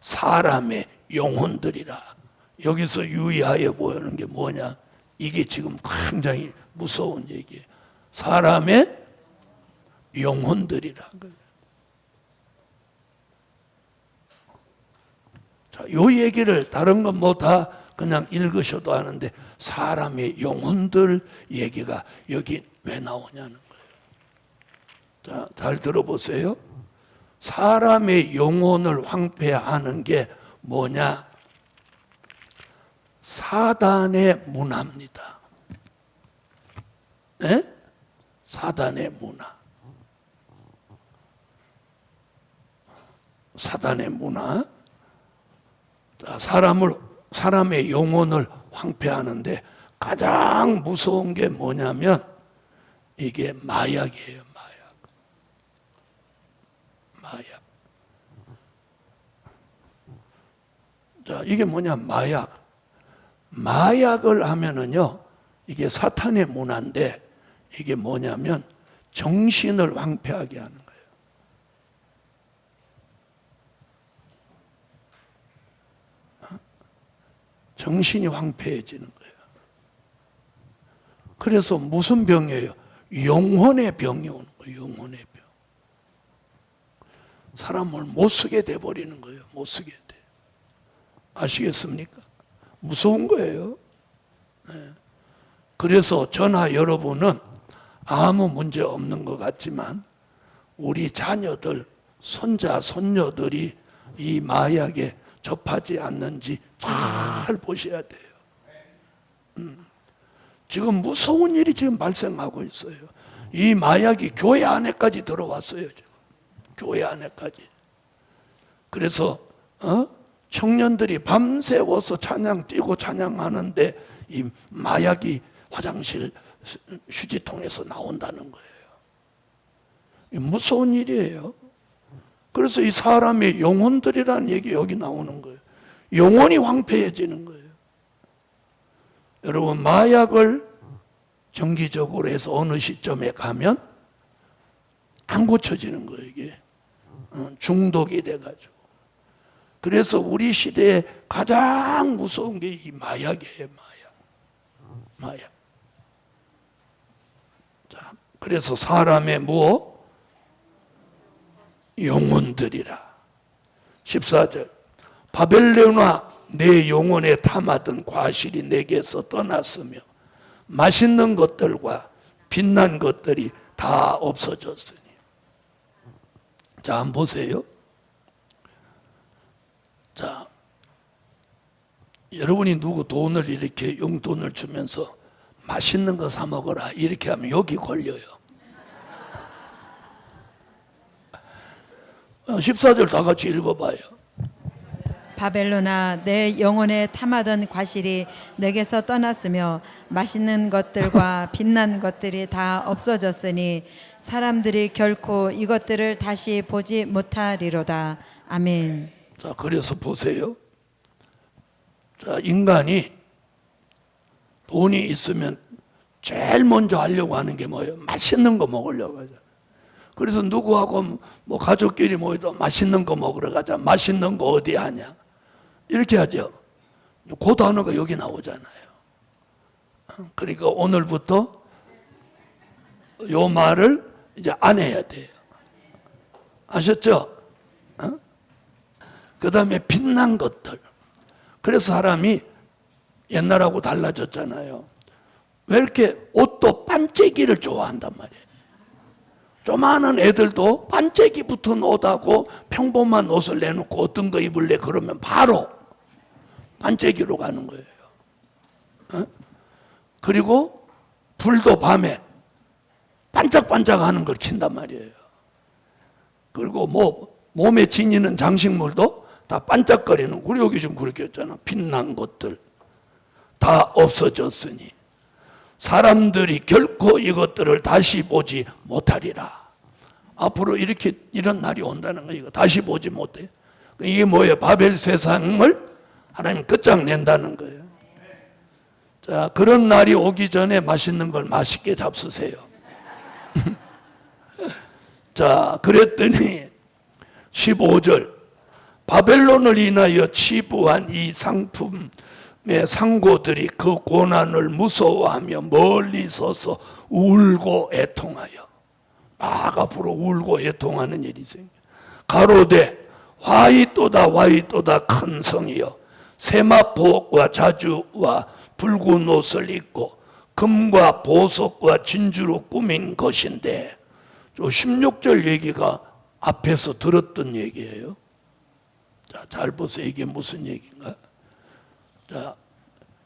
사람의 영혼들이라. 여기서 유의하여 보이는 게 뭐냐? 이게 지금 굉장히 무서운 얘기예요. 사람의 영혼들이라. 자, 요 얘기를 다른 건 뭐 다 그냥 읽으셔도 하는데 사람의 영혼들 얘기가 여기 왜 나오냐는 거예요. 자, 잘 들어보세요. 사람의 영혼을 황폐하는 게 뭐냐? 사단의 문화입니다. 네? 사단의 문화. 사단의 문화. 자, 사람의 영혼을 황폐하는데 가장 무서운 게 뭐냐면 이게 마약이에요. 마약. 자, 이게 뭐냐? 마약. 마약을 하면은요, 이게 사탄의 문화인데 이게 뭐냐면 정신을 황폐하게 하는 거예요. 정신이 황폐해지는 거예요. 그래서 무슨 병이에요? 영혼의 병이 오는 거예요. 영혼의 병. 사람을 못 쓰게 돼버리는 거예요. 못 쓰게 돼. 아시겠습니까? 무서운 거예요. 네. 그래서 저나 여러분은 아무 문제 없는 것 같지만 우리 자녀들, 손자, 손녀들이 이 마약에 접하지 않는지 잘 보셔야 돼요. 지금 무서운 일이 지금 발생하고 있어요. 이 마약이 교회 안에까지 들어왔어요. 지금. 교회 안에까지. 그래서 청년들이 밤새워서 찬양 뛰고 찬양하는데 이 마약이 화장실 휴지통에서 나온다는 거예요. 무서운 일이에요. 그래서 이 사람의 영혼들이라는 얘기 여기 나오는 거예요. 영혼이 황폐해지는 거예요. 여러분, 마약을 정기적으로 해서 어느 시점에 가면 안 고쳐지는 거예요. 이게 중독이 돼가지고. 그래서 우리 시대에 가장 무서운 게 이 마약이에요. 마약. 자, 그래서 사람의 뭐? 영혼들이라. 14절. 바벨론아, 내 영혼에 탐하던 과실이 내게서 떠났으며 맛있는 것들과 빛난 것들이 다 없어졌으니. 자, 한번 보세요. 자, 여러분이 누구 돈을 이렇게 용돈을 주면서 맛있는 거 사 먹어라 이렇게 하면 여기 걸려요. 14절 다 같이 읽어봐요. 바벨론아, 내 영혼에 탐하던 과실이 내게서 떠났으며 맛있는 것들과 빛난 것들이 다 없어졌으니 사람들이 결코 이것들을 다시 보지 못하리로다. 아멘. 자, 그래서 보세요. 자, 인간이 돈이 있으면 제일 먼저 하려고 하는 게 뭐예요? 맛있는 거 먹으려고 하죠. 그래서 누구하고 뭐 가족끼리 모여도 맛있는 거 먹으러 가자. 맛있는 거 어디 하냐? 이렇게 하죠. 그 단어가 여기 나오잖아요. 그러니까 오늘부터 요 말을 이제 안 해야 돼요. 아셨죠? 그 다음에 빛난 것들. 그래서 사람이 옛날하고 달라졌잖아요. 왜 이렇게 옷도 반짝이를 좋아한단 말이에요. 조그마한 애들도 반짝이 붙은 옷하고 평범한 옷을 내놓고 어떤 거 입을래 그러면 바로 반짝이로 가는 거예요. 그리고 불도 밤에 반짝반짝하는 걸 킨단 말이에요. 그리고 뭐 몸에 지니는 장식물도 다 반짝거리는, 우리 여기 지금 그렇게 했잖아. 빛난 것들 다 없어졌으니 사람들이 결코 이것들을 다시 보지 못하리라. 앞으로 이런 날이 온다는 거예요. 다시 보지 못해. 이게 뭐예요? 바벨 세상을 하나님 끝장낸다는 거예요. 자, 그런 날이 오기 전에 맛있는 걸 맛있게 잡수세요. 자, 그랬더니 15절 바벨론을 인하여 치부한 이 상품의 상고들이 그 고난을 무서워하며 멀리 서서 울고 애통하여 막 앞으로 울고 애통하는 일이 생겨. 가로되 화이또다 화이또다 큰 성이여 세마포와 자주와 붉은 옷을 입고 금과 보석과 진주로 꾸민 것인데, 저 16절 얘기가 앞에서 들었던 얘기예요. 자, 잘 보세요. 이게 무슨 얘기인가? 자,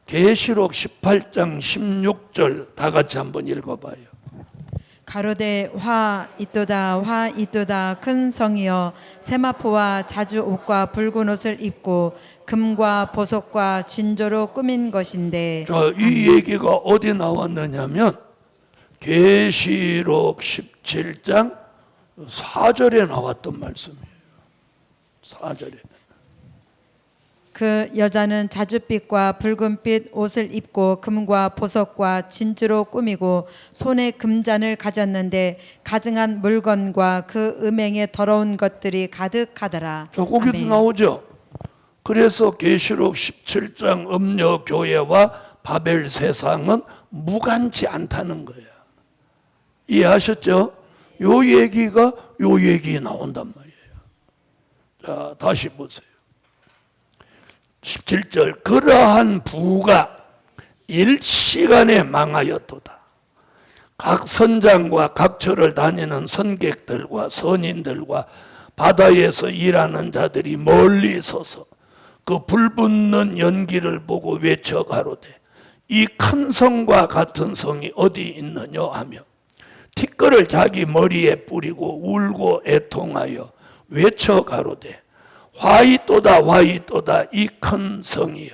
계시록 18장 16절 다 같이 한번 읽어봐요. 가로되 화 있도다 큰 성이여 세마포와 자주 옷과 붉은 옷을 입고 금과 보석과 진조로 꾸민 것인데. 자, 이 얘기가 어디 나왔느냐면 계시록 17장 4절에 나왔던 말씀이에요. 4절에. 그 여자는 자줏빛과 붉은빛 옷을 입고 금과 보석과 진주로 꾸미고 손에 금잔을 가졌는데 가증한 물건과 그 음행에 더러운 것들이 가득하더라. 자, 거기도 아멘. 나오죠. 그래서 계시록 17장 음녀 교회와 바벨 세상은 무관치 않다는 거예요. 이해하셨죠? 요 얘기가 요 얘기 나온단 말이에요. 자, 다시 보세요. 17절 그러한 부가 일시간에 망하였도다. 각 선장과 각 처를 다니는 선객들과 선인들과 바다에서 일하는 자들이 멀리 서서 그 불붙는 연기를 보고 외쳐 가로되 이 큰 성과 같은 성이 어디 있느냐 하며 티끌을 자기 머리에 뿌리고 울고 애통하여 외쳐 가로되 화이또다 화이또다 이 큰 성이여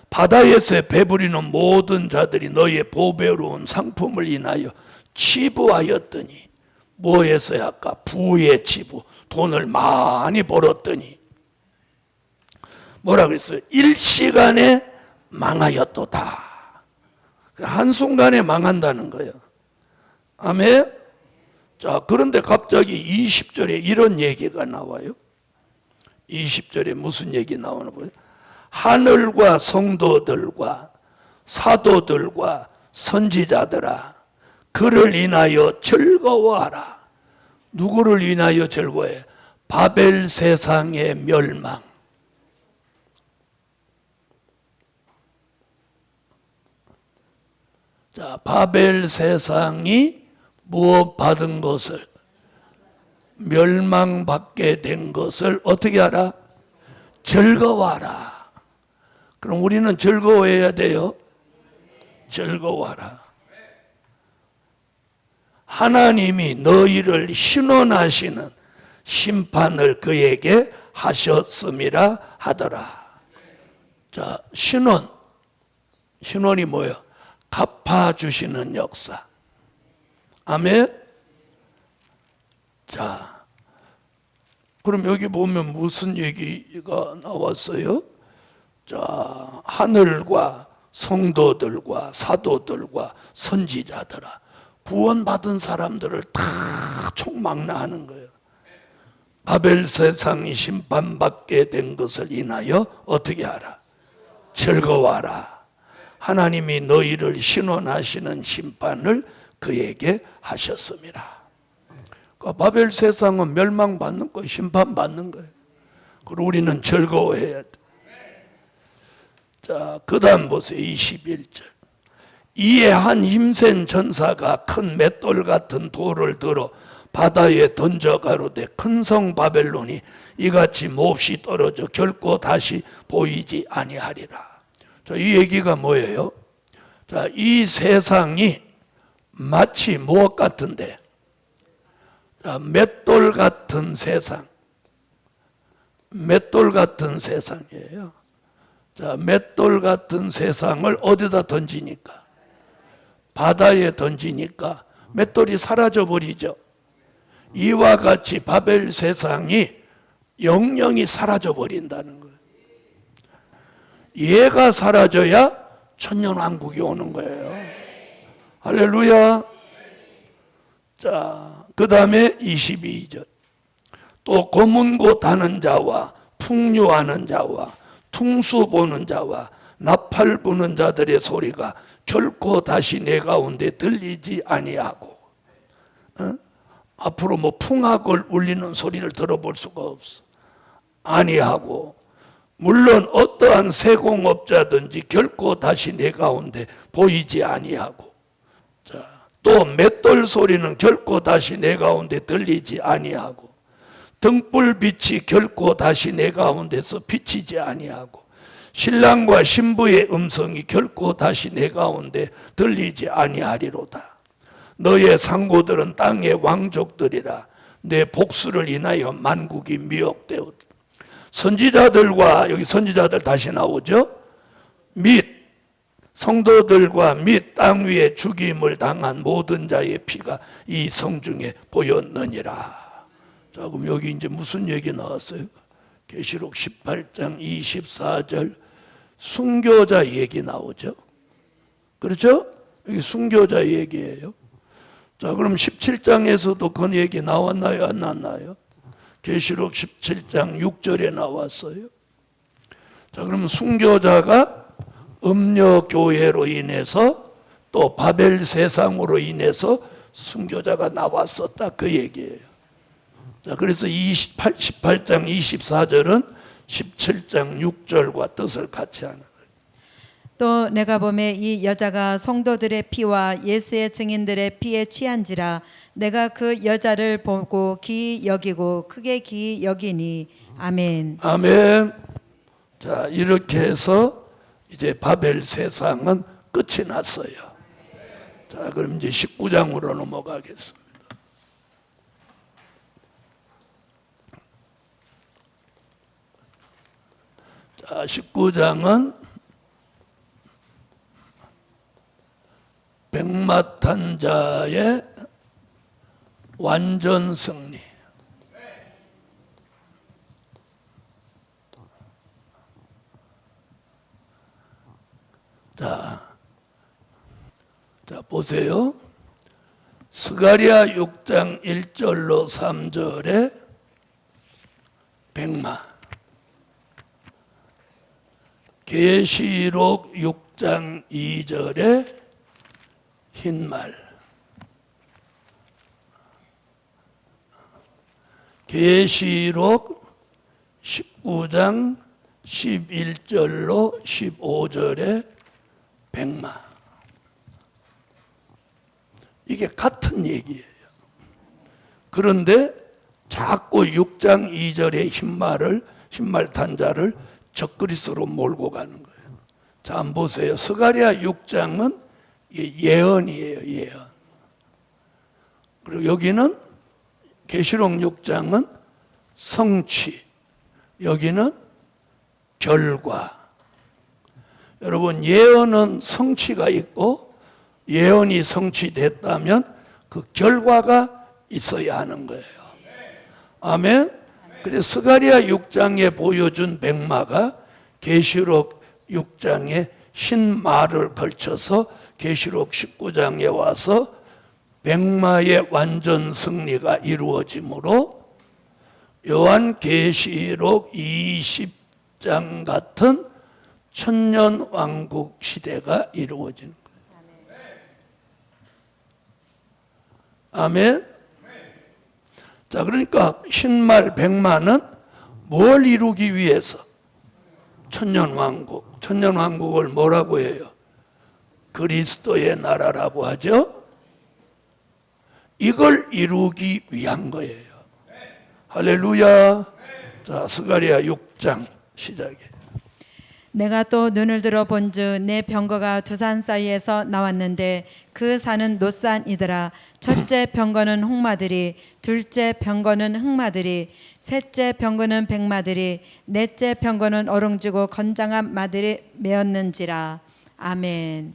바다에서 배부리는 모든 자들이 너의 보배로운 상품을 인하여 치부하였더니 뭐했어요? 아까 부의 치부, 돈을 많이 벌었더니 뭐라 그랬어요? 일시간에 망하였도다. 한순간에 망한다는 거예요. 아멘. 자, 그런데 갑자기 20절에 이런 얘기가 나와요. 20절에 무슨 얘기 나오나 보요? 하늘과 성도들과 사도들과 선지자들아 그를 인하여 즐거워하라. 누구를 인하여 즐거워해? 바벨 세상의 멸망. 자, 바벨 세상이 무엇 받은 것을 멸망받게 된 것을 어떻게 하라? 즐거워하라. 그럼 우리는 즐거워해야 돼요. 즐거워하라. 하나님이 너희를 신원하시는 심판을 그에게 하셨음이라 하더라. 자, 신원이 뭐예요? 갚아주시는 역사. 아멘. 자, 그럼 여기 보면 무슨 얘기가 나왔어요? 자, 하늘과 성도들과 사도들과 선지자들아 구원받은 사람들을 다 총망라하는 거예요. 바벨 세상이 심판받게 된 것을 인하여 어떻게 하라? 즐거워하라. 하나님이 너희를 신원하시는 심판을 그에게 하셨습니다. 그러니까 바벨 세상은 멸망받는 거예요. 심판받는 거예요. 그리고 우리는 즐거워해야 돼. 자, 그 다음 보세요. 21절. 이에 한 힘센 전사가 큰 맷돌 같은 돌을 들어 바다에 던져 가로되 큰 성 바벨론이 이같이 몹시 떨어져 결코 다시 보이지 아니하리라. 자, 이 얘기가 뭐예요? 자, 이 세상이 마치 무엇 같은데? 자, 맷돌 같은 세상. 맷돌 같은 세상이에요. 자, 맷돌 같은 세상을 어디다 던지니까? 바다에 던지니까 맷돌이 사라져 버리죠. 이와 같이 바벨 세상이 영영이 사라져 버린다는 거예요. 얘가 사라져야 천년왕국이 오는 거예요. 할렐루야. 자, 그 다음에 22절. 또 고문고 다는 자와 풍류하는 자와 퉁수 보는 자와 나팔 부는 자들의 소리가 결코 다시 내 가운데 들리지 아니하고, 앞으로 뭐 풍악을 울리는 소리를 들어볼 수가 없어. 아니하고, 물론 어떠한 세공업자든지 결코 다시 내 가운데 보이지 아니하고, 자, 또 맷돌 소리는 결코 다시 내 가운데 들리지 아니하고, 등불빛이 결코 다시 내 가운데서 비치지 아니하고, 신랑과 신부의 음성이 결코 다시 내 가운데 들리지 아니하리로다. 너의 상고들은 땅의 왕족들이라. 내 복수를 인하여 만국이 미혹되었다. 선지자들과, 여기 선지자들 다시 나오죠. 및 성도들과 및 땅 위에 죽임을 당한 모든 자의 피가 이 성중에 보였느니라. 자, 그럼 여기 이제 무슨 얘기 나왔어요? 계시록 18장 24절 순교자 얘기 나오죠. 그렇죠? 여기 순교자 얘기예요. 자, 그럼 17장에서도 그 얘기 나왔나요? 안 나왔나요? 계시록 17장 6절에 나왔어요. 자, 그럼 순교자가 음녀교회로 인해서 또 바벨 세상으로 인해서 순교자가 나왔었다, 그 얘기예요. 자, 그래서 18장 24절은 17장 6절과 뜻을 같이 하는 거예요. 또 내가 보매 이 여자가 성도들의 피와 예수의 증인들의 피에 취한지라. 내가 그 여자를 보고 기이 여기고 크게 기이 여기니. 아멘. 아멘. 자, 이렇게 해서 이제 바벨 세상은 끝이 났어요. 자, 그럼 이제 19장으로 넘어가겠습니다. 자, 19장은 백마탄 자의 완전 승리. 자, 보세요. 스가랴 6장 1절로 3절에 백마, 계시록 6장 2절에 흰말, 계시록 19장 11절로 15절에 백마. 이게 같은 얘기예요. 그런데 자꾸 6장 2절의 흰말 탄자를 적그리스로 몰고 가는 거예요. 자, 한번 보세요. 스가랴 6장은 예언이에요, 예언. 그리고 여기는 계시록 6장은 성취, 여기는 결과. 여러분, 예언은 성취가 있고 예언이 성취됐다면 그 결과가 있어야 하는 거예요. 아멘. 그래서 스가랴 6장에 보여준 백마가 계시록 6장에 흰 말을 걸쳐서 계시록 19장에 와서 백마의 완전 승리가 이루어지므로 요한계시록 20장 같은 천년 왕국 시대가 이루어지는 거예요. 아멘. 자, 그러니까 흰말 백마는 뭘 이루기 위해서? 천년왕국. 천년왕국을 뭐라고 해요? 그리스도의 나라라고 하죠. 이걸 이루기 위한 거예요. 할렐루야. 자, 스가랴 6장 시작해. 내가 또 눈을 들어 본즉 내 병거가 두 산 사이에서 나왔는데 그 산은 노산이더라. 첫째 병거는 홍마들이, 둘째 병거는 흑마들이, 셋째 병거는 백마들이, 넷째 병거는 어룽지고 건장한 마들이 메었는지라. 아멘.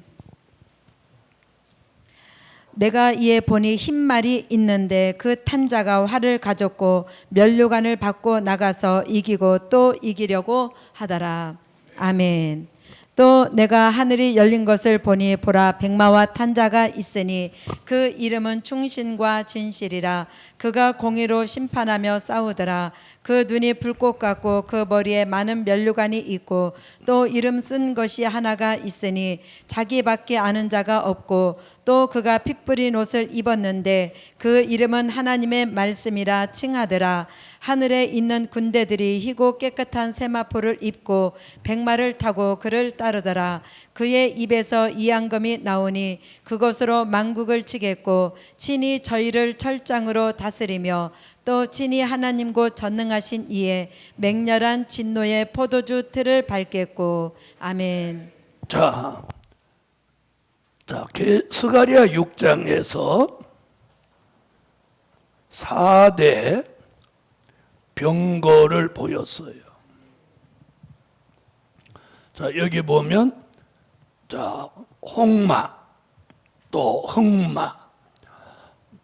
내가 이에 보니 흰 말이 있는데 그 탄 자가 활을 가졌고 면류관을 받고 나가서 이기고 또 이기려고 하더라. 아멘. 또 내가 하늘이 열린 것을 보니 보라 백마와 탄자가 있으니 그 이름은 충신과 진실이라. 그가 공의로 심판하며 싸우더라. 그 눈이 불꽃 같고 그 머리에 많은 면류관이 있고 또 이름 쓴 것이 하나가 있으니 자기밖에 아는 자가 없고 또 그가 피 뿌린 옷을 입었는데 그 이름은 하나님의 말씀이라 칭하더라. 하늘에 있는 군대들이 희고 깨끗한 세마포를 입고 백마를 타고 그를 따르더라. 그의 입에서 이앙금이 나오니 그것으로 만국을 치겠고 친히 저희를 철장으로 다스리며 또 친히 하나님 곧 전능하신 이에 맹렬한 진노의 포도주 틀을 밟겠고. 아멘. 자, 스가랴 6장에서 4대 병거를 보였어요. 자, 여기 보면 홍마, 또 흑마,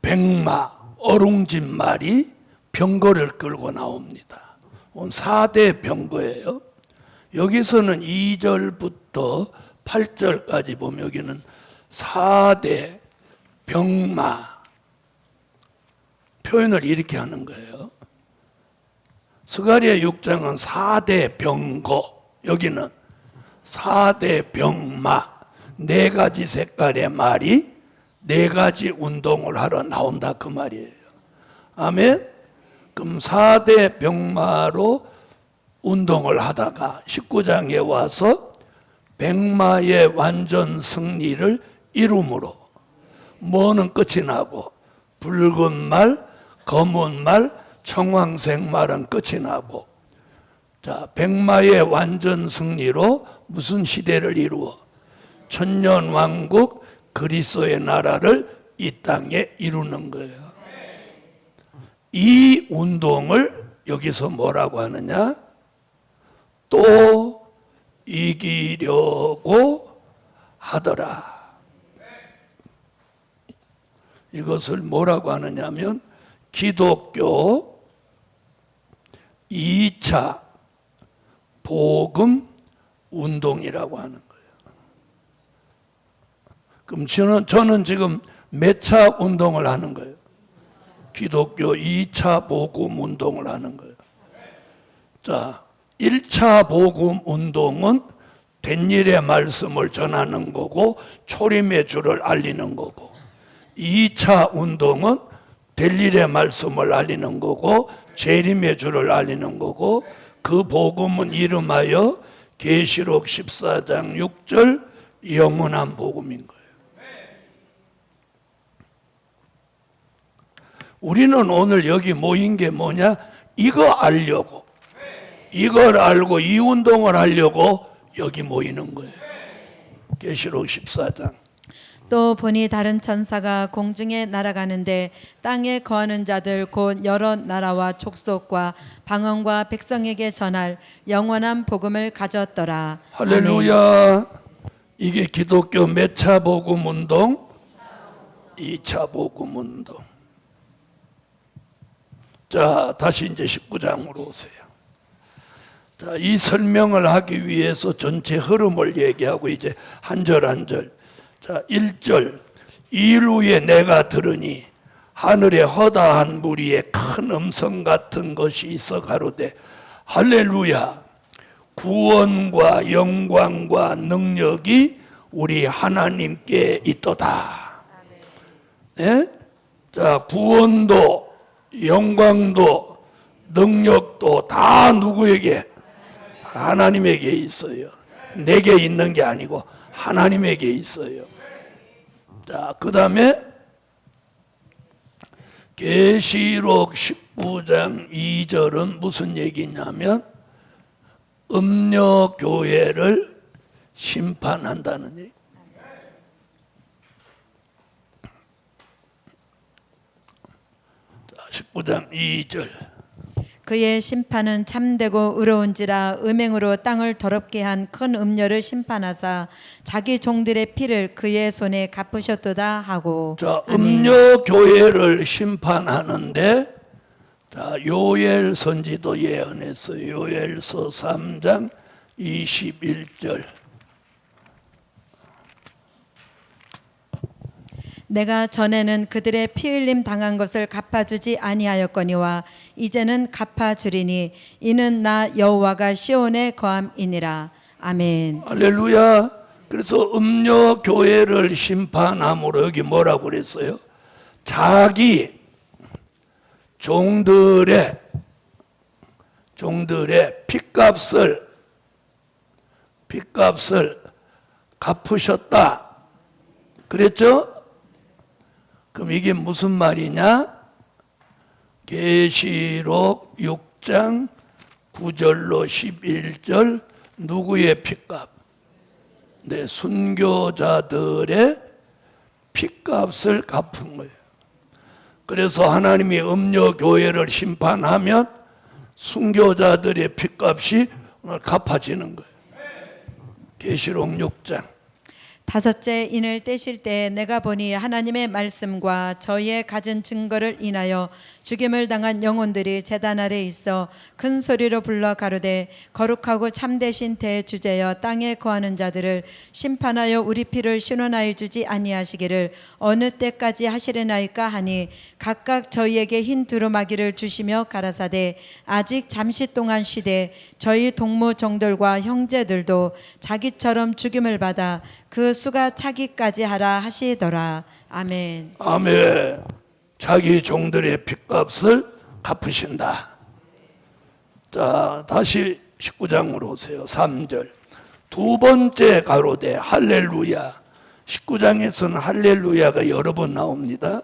백마, 어룽진 말이 병거를 끌고 나옵니다. 4대 병거예요. 여기서는 2절부터 8절까지 보면 여기는 4대 병마 표현을 이렇게 하는 거예요. 스가랴 6장은 4대 병거, 여기는 4대 병마, 4가지 색깔의 말이 4가지 운동을 하러 나온다 그 말이에요. 아멘. 그럼 4대 병마로 운동을 하다가 19장에 와서 백마의 완전 승리를 이룸으로 뭐는 끝이 나고 붉은 말, 검은 말, 청황색 말은 끝이 나고, 자, 백마의 완전 승리로 무슨 시대를 이루어 천년 왕국 그리스도의 나라를 이 땅에 이루는 거예요. 이 운동을 여기서 뭐라고 하느냐? 또 이기려고 하더라. 이것을 뭐라고 하느냐면 기독교 2차 복음 운동이라고 하는 거예요. 그럼 저는 지금 몇 차 운동을 하는 거예요? 기독교 2차 복음 운동을 하는 거예요. 자, 1차 복음 운동은 된 일의 말씀을 전하는 거고 초림의 주를 알리는 거고, 2차 운동은 될 일의 말씀을 알리는 거고 재림의 주를 알리는 거고, 그 복음은 이름하여 계시록 14장 6절 영원한 복음인 거예요. 우리는 오늘 여기 모인 게 뭐냐? 이거 알려고, 이걸 알고 이 운동을 하려고 여기 모이는 거예요. 계시록 14장. 또 보니 다른 천사가 공중에 날아가는데 땅에 거하는 자들 곧 여러 나라와 족속과 방언과 백성에게 전할 영원한 복음을 가졌더라. 할렐루야. 이게 기독교 몇 차 복음 운동? 2차 복음 운동. 자, 다시 이제 19장으로 오세요. 자, 이 설명을 하기 위해서 전체 흐름을 얘기하고 이제 한 절 한 절. 자, 1절. 이일 후에 내가 들으니 하늘에 허다한 무리에 큰 음성 같은 것이 있어 가로되 할렐루야, 구원과 영광과 능력이 우리 하나님께 있도다. 네? 자, 구원도 영광도 능력도 다 누구에게? 하나님에게 있어요. 내게 있는 게 아니고 하나님에게 있어요. 자, 그 다음에 계시록 19장 2절은 무슨 얘기냐면 음녀교회를 심판한다는 얘기. 자, 19장 2절. 그의 심판은 참되고 의로운지라 음행으로 땅을 더럽게 한 큰 음녀를 심판하사 자기 종들의 피를 그의 손에 갚으셨도다 하고. 자, 아멘. 음녀 교회를 심판하는데, 자, 요엘 선지도 예언했어요. 요엘서 3장 21절. 내가 전에는 그들의 피 흘림 당한 것을 갚아주지 아니하였거니와 이제는 갚아주리니 이는 나 여호와가 시온에 거함이니라. 아멘. 할렐루야. 그래서 음녀 교회를 심판함으로 여기 뭐라고 그랬어요? 자기 종들의 핏값을 갚으셨다. 그랬죠? 그럼 이게 무슨 말이냐? 계시록 6장 9절로 11절 누구의 핏값? 네, 순교자들의 핏값을 갚은 거예요. 그래서 하나님이 음녀 교회를 심판하면 순교자들의 핏값이 오늘 갚아지는 거예요. 계시록 6장. 다섯째 인을 떼실 때 내가 보니 하나님의 말씀과 저희의 가진 증거를 인하여 죽임을 당한 영혼들이 제단 아래 있어 큰 소리로 불러 가로되 거룩하고 참되신 대주제여 땅에 거하는 자들을 심판하여 우리 피를 신원하여 주지 아니하시기를 어느 때까지 하시려나이까 하니 각각 저희에게 흰 두루마기를 주시며 가라사대 아직 잠시 동안 쉬되 저희 동무 종들과 형제들도 자기처럼 죽임을 받아 그 수가 차기까지 하라 하시더라. 아멘. 아멘. 자기 종들의 핏값을 갚으신다. 자, 다시 19장으로 오세요. 3절. 두 번째 가로되 할렐루야. 19장에서는 할렐루야가 여러 번 나옵니다.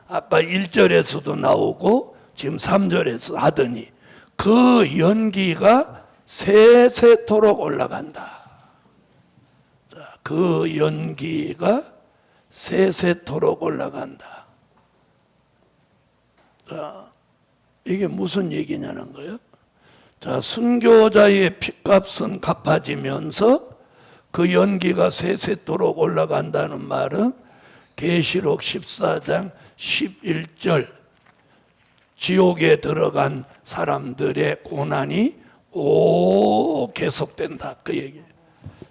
아까 1절에서도 나오고 지금 3절에서 하더니 그 연기가 세세토록 올라간다. 그 연기가 세세토록 올라간다. 자, 이게 무슨 얘기냐는 거예요? 자, 순교자의 핏값은 갚아지면서 그 연기가 세세토록 올라간다는 말은 계시록 14장 11절 지옥에 들어간 사람들의 고난이 계속된다. 그 얘기예요.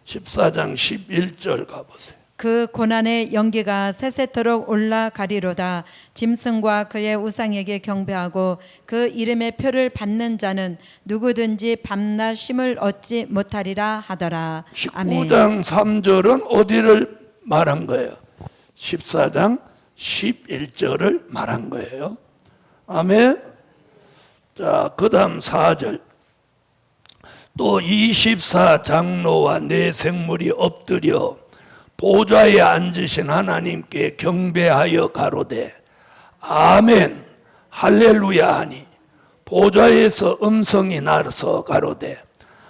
14장 11절 가보세요. 그 고난의 연기가 세세토록 올라가리로다. 짐승과 그의 우상에게 경배하고 그 이름의 표를 받는 자는 누구든지 밤낮 쉼을 얻지 못하리라 하더라. 아멘. 19장 3절은 어디를 말한 거예요? 14장 11절을 말한 거예요. 아멘. 자, 그 다음 4절. 또 24장로와 네 생물이 엎드려 보좌에 앉으신 하나님께 경배하여 가로되 아멘 할렐루야 하니 보좌에서 음성이 나서 가로되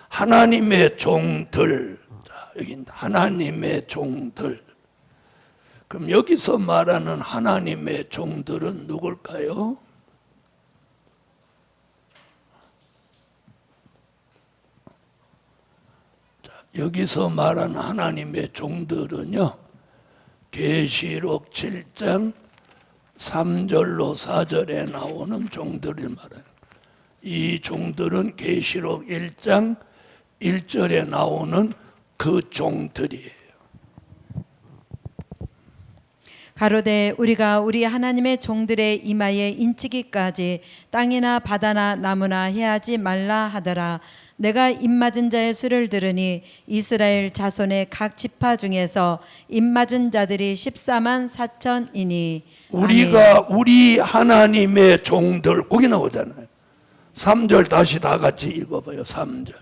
하나님의 종들. 자, 여기 하나님의 종들. 그럼 여기서 말하는 하나님의 종들은 누굴까요? 여기서 말하는 하나님의 종들은요, 계시록 7장 3절로 4절에 나오는 종들을 말해요. 이 종들은 계시록 1장 1절에 나오는 그 종들이에요. 가로되 우리가 우리 하나님의 종들의 이마에 인치기까지 땅이나 바다나 나무나 해하지 말라 하더라. 내가 입맞은 자의 수를 들으니 이스라엘 자손의 각 지파 중에서 입맞은 자들이 14만 4천이니 우리가 우리 하나님의 종들, 거기 나오잖아요. 3절 다시 다 같이 읽어봐요. 3절.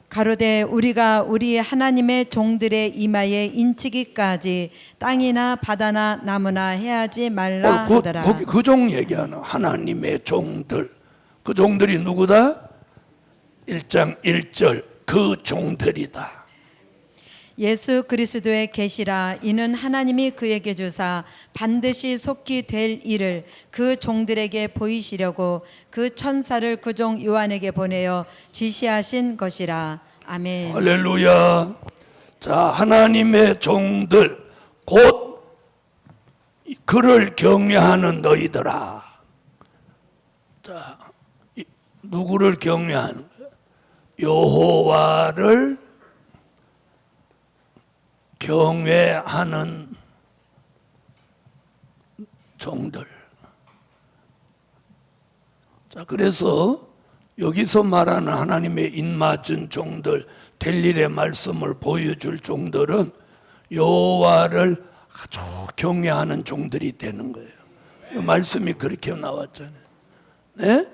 가로되 우리가 우리 하나님의 종들의 이마에 인치기까지 땅이나 바다나 나무나 해하지 말라 하더라. 거기 그 종 얘기하는 하나님의 종들. 그 종들이 누구다? 1장 1절 그 종들이다. 예수 그리스도의 계시라. 이는 하나님이 그에게 주사 반드시 속히 될 일을 그 종들에게 보이시려고 그 천사를 그 종 요한에게 보내어 지시하신 것이라. 아멘. 할렐루야. 자, 하나님의 종들 곧 그를 경외하는 너희들아. 자, 누구를 경외하는 거예요? 여호와를 경외하는 종들. 자, 그래서 여기서 말하는 하나님의 입맞은 종들, 될 일의 말씀을 보여줄 종들은 여호와를 아주 경외하는 종들이 되는 거예요. 이 말씀이 그렇게 나왔잖아요. 네?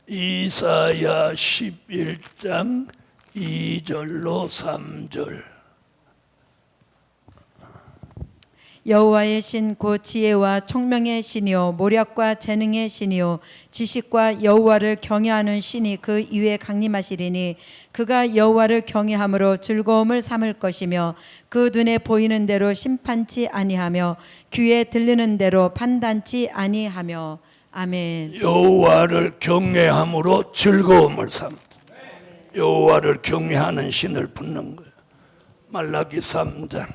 이사야 11장 2절로 3절. 여호와의 신 곧 지혜와 총명의 신이요 모략과 재능의 신이요 지식과 여호와를 경외하는 신이 그 위에 강림하시리니 그가 여호와를 경외함으로 즐거움을 삼을 것이며 그 눈에 보이는 대로 심판치 아니하며 귀에 들리는 대로 판단치 아니하며. 아멘. 여호와를 경외함으로 즐거움을 삼. 여호와를 경외하는 신을 붙는 거예요. 말라기 3장.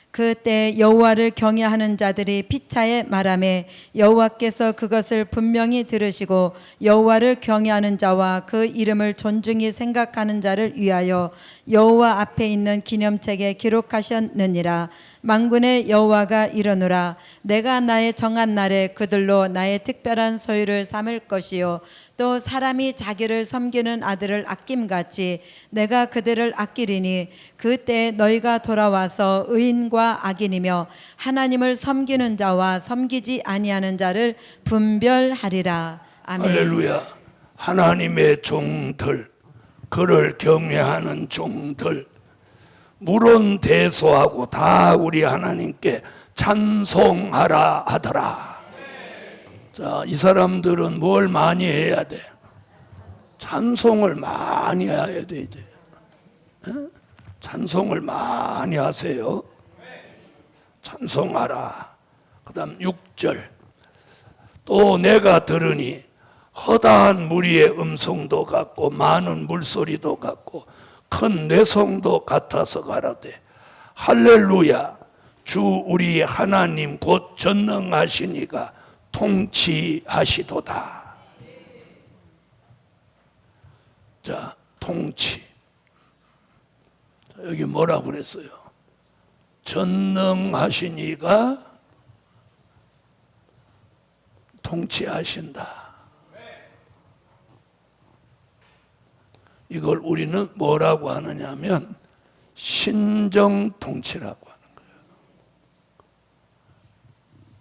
그때 여호와를 경외하는 자들이 피차에 말하매 여호와께서 그것을 분명히 들으시고 여호와를 경외하는 자와 그 이름을 존중히 생각하는 자를 위하여 여호와 앞에 있는 기념책에 기록하셨느니라. 만군의 여호와가 이르노라. 내가 나의 정한 날에 그들로 나의 특별한 소유를 삼을 것이요 또 사람이 자기를 섬기는 아들을 아낌같이 내가 그들을 아끼리니 그때 너희가 돌아와서 의인과 악인이며 하나님을 섬기는 자와 섬기지 아니하는 자를 분별하리라. 아멘. 할렐루야. 하나님의 종들, 그를 경외하는 종들, 물론 대소하고 다 우리 하나님께 찬송하라 하더라. 자, 이 사람들은 뭘 많이 해야 돼? 찬송을 많이 해야 돼, 이제. 찬송을 많이 하세요. 찬송하라. 그 다음 6절. 또 내가 들으니 허다한 무리의 음성도 같고 많은 물소리도 같고 큰 뇌성도 같아서 가라되 할렐루야. 주 우리 하나님 곧 전능하시니가 통치하시도다. 자, 통치. 여기 뭐라고 그랬어요? 전능하시니가 통치하신다. 이걸 우리는 뭐라고 하느냐면 신정 통치라고 하는 거예요.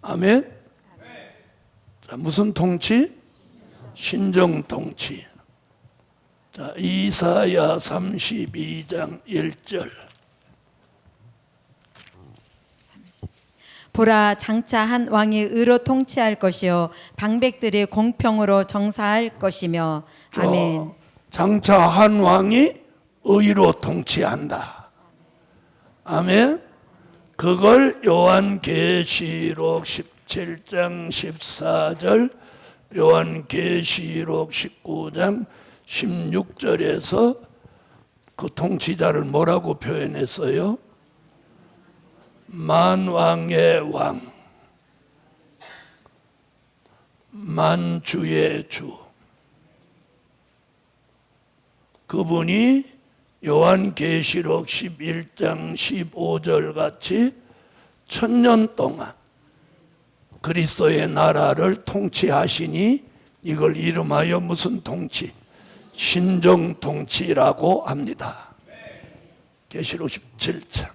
아멘. 자, 무슨 통치? 신정 통치. 자, 이사야 32장 1절. 보라, 장차 한 왕이 의로 통치할 것이요 방백들이 공평으로 정사할 것이며. 아멘. 장차 한 왕이 의로 통치한다. 아멘. 그걸 요한계시록 17장 14절, 요한계시록 19장 16절에서 그 통치자를 뭐라고 표현했어요? 만왕의 왕, 만주의 주. 그분이 요한계시록 11장 15절 같이 1000년 동안 그리스도의 나라를 통치하시니 이걸 이름하여 무슨 통치? 신정 통치라고 합니다. 계시록 17장.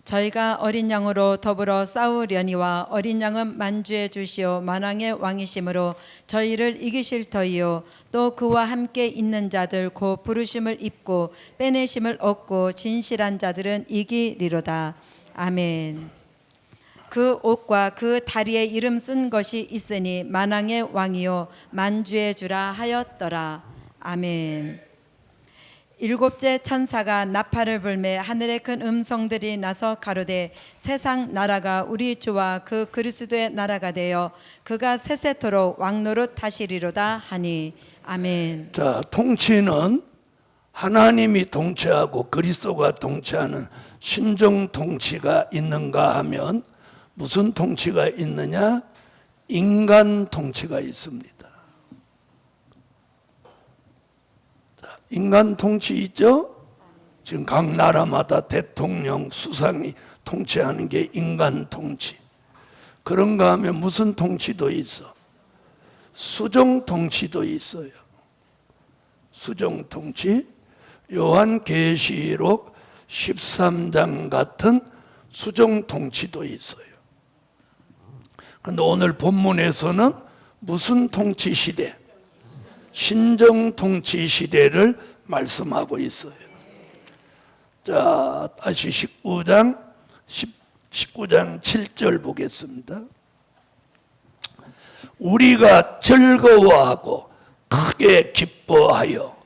저희가 어린 양으로 더불어 싸우려니와 어린 양은 만주의 주시오 만왕의 왕이심으로 저희를 이기실 터이요 또 그와 함께 있는 자들 곧 부르심을 입고 빼내심을 얻고 진실한 자들은 이기리로다. 아멘. 그 옷과 그 다리에 이름 쓴 것이 있으니 만왕의 왕이요 만주의 주라 하였더라. 아멘. 일곱째 천사가 나팔을 불매 하늘의 큰 음성들이 나서 가로되 세상 나라가 우리 주와 그 그리스도의 나라가 되어 그가 세세토록 왕노릇 하시리로다 하니 아멘. 자, 통치는 하나님이 통치하고 그리스도가 통치하는 신정 통치가 있는가 하면 무슨 통치가 있느냐? 인간 통치가 있습니다. 자, 인간 통치 있죠? 지금 각 나라마다 대통령, 수상이 통치하는 게 인간 통치. 그런가 하면 무슨 통치도 있어? 수정 통치도 있어요. 수정 통치. 요한계시록 13장 같은 수정 통치도 있어요. 그런데 오늘 본문에서는 무슨 통치 시대? 신정 통치 시대를 말씀하고 있어요. 자, 다시 19장 7절 보겠습니다. 우리가 즐거워하고 크게 기뻐하여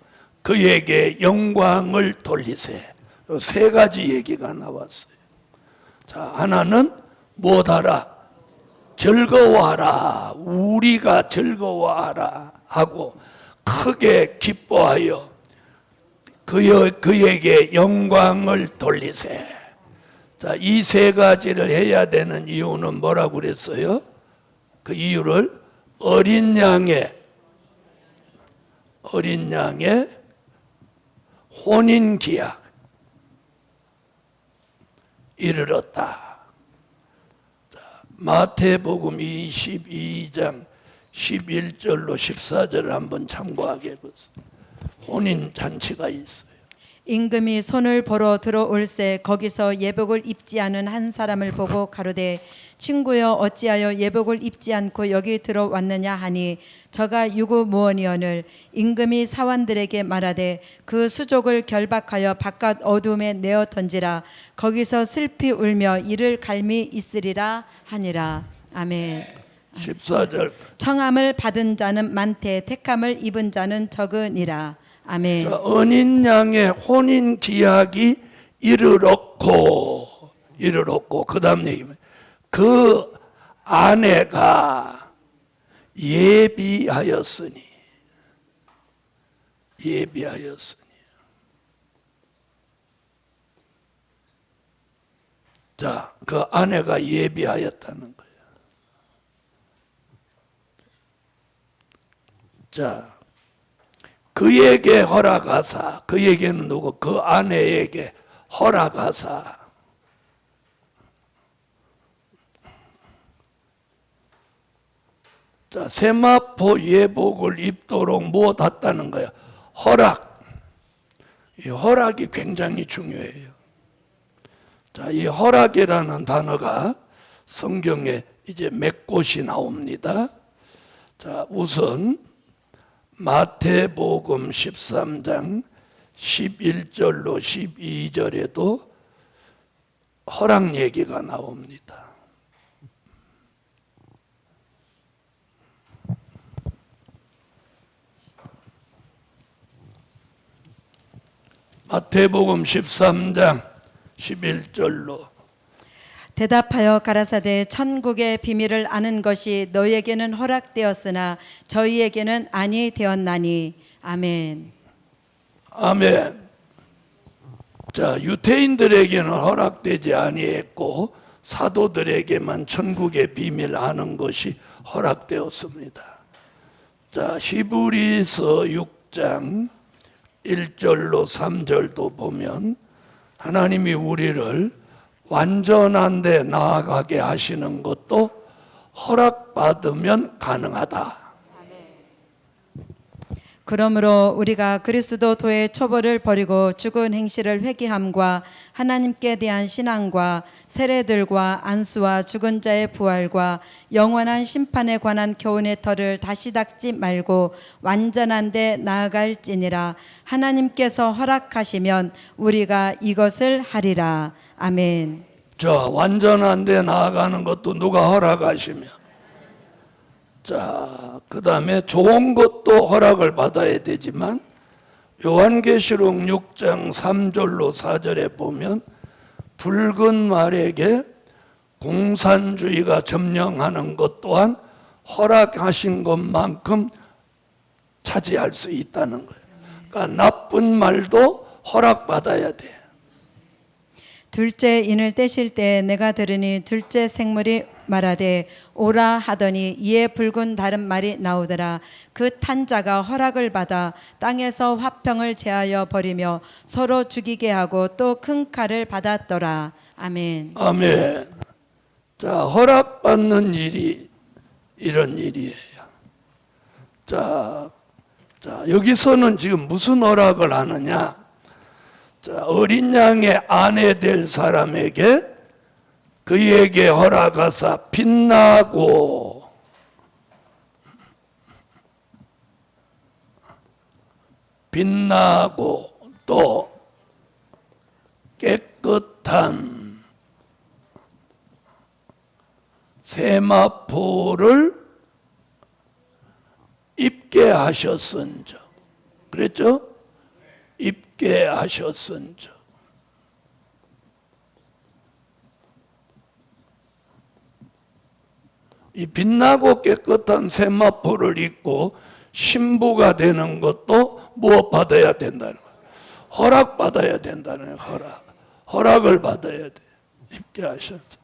그에게 영광을 돌리세. 세 가지 얘기가 나왔어요. 자, 하나는 뭐하라? 즐거워하라. 우리가 즐거워하라 하고 크게 기뻐하여 그에게 영광을 돌리세. 자, 이 세 가지를 해야 되는 이유는 뭐라고 그랬어요? 그 이유를 어린 양의 혼인 기약 이르렀다. 마태복음 22장 11절로 14절을 한번 참고하게 해보세요. 혼인 잔치가 있어요. 임금이 손을 보러 들어올새 거기서 예복을 입지 않은 한 사람을 보고 가로되 친구여 어찌하여 예복을 입지 않고 여기 들어왔느냐 하니 저가 유구무원이언을 임금이 사환들에게 말하되 그 수족을 결박하여 바깥 어둠에 내어 던지라 거기서 슬피 울며 이를 갈미 있으리라 하니라. 아멘. 14절. 청함을 받은 자는 많되 택함을 입은 자는 적으니라. 아멘. 자, 어린 양의 혼인 기약이 이르렀고 그 다음 얘기입니다. 그 아내가 예비하였으니 자, 그 아내가 예비하였다는 거예요. 자, 그에게 허락하사, 그에게는 누구? 그 아내에게 허락하사. 자, 세마포 예복을 입도록 못했다는 거예요. 허락. 이 허락이 굉장히 중요해요. 자, 이 허락이라는 단어가 성경에 이제 몇 곳이 나옵니다. 자, 우선 마태복음 13장 11절로 12절에도 허락 얘기가 나옵니다. 마태복음 13장 11절로 대답하여 가라사대 천국의 비밀을 아는 것이 너희에게는 허락되었으나 저희에게는 아니 되었나니. 아멘. 아멘. 자, 유대인들에게는 허락되지 아니했고 사도들에게만 천국의 비밀 아는 것이 허락되었습니다. 자, 히브리서 6장 1절로 3절도 보면 하나님이 우리를 완전한 데 나아가게 하시는 것도 허락받으면 가능하다. 그러므로 우리가 그리스도의 초벌을 버리고 죽은 행실을 회개함과 하나님께 대한 신앙과 세례들과 안수와 죽은 자의 부활과 영원한 심판에 관한 교훈의 터를 다시 닦지 말고 완전한 데 나아갈지니라. 하나님께서 허락하시면 우리가 이것을 하리라. 아멘. 자, 완전한 데 나아가는 것도 누가 허락하시면. 자, 그 다음에 좋은 것도 허락을 받아야 되지만 요한계시록 6장 3절로 4절에 보면 붉은 말에게 공산주의가 점령하는 것 또한 허락하신 것만큼 차지할 수 있다는 거예요. 그러니까 나쁜 말도 허락받아야 돼. 둘째 인을 떼실 때 내가 들으니 둘째 생물이 말하되 오라 하더니 이에 붉은 다른 말이 나오더라. 그 탄 자가 허락을 받아 땅에서 화평을 제하여 버리며 서로 죽이게 하고 또 큰 칼을 받았더라. 아멘. 아멘. 자, 허락받는 일이 이런 일이에요. 자, 여기서는 지금 무슨 허락을 하느냐? 자, 어린 양의 아내 될 사람에게 그에게 허락하사 빛나고 또 깨끗한 세마포를 입게 하셨은즉, 그랬죠? 입게 하셨은즉. 이 빛나고 깨끗한 세마포를 입고 신부가 되는 것도 무엇 받아야 된다는 거예요? 허락 받아야 된다는 거예요. 허락을 받아야 돼. 입게 하셨죠.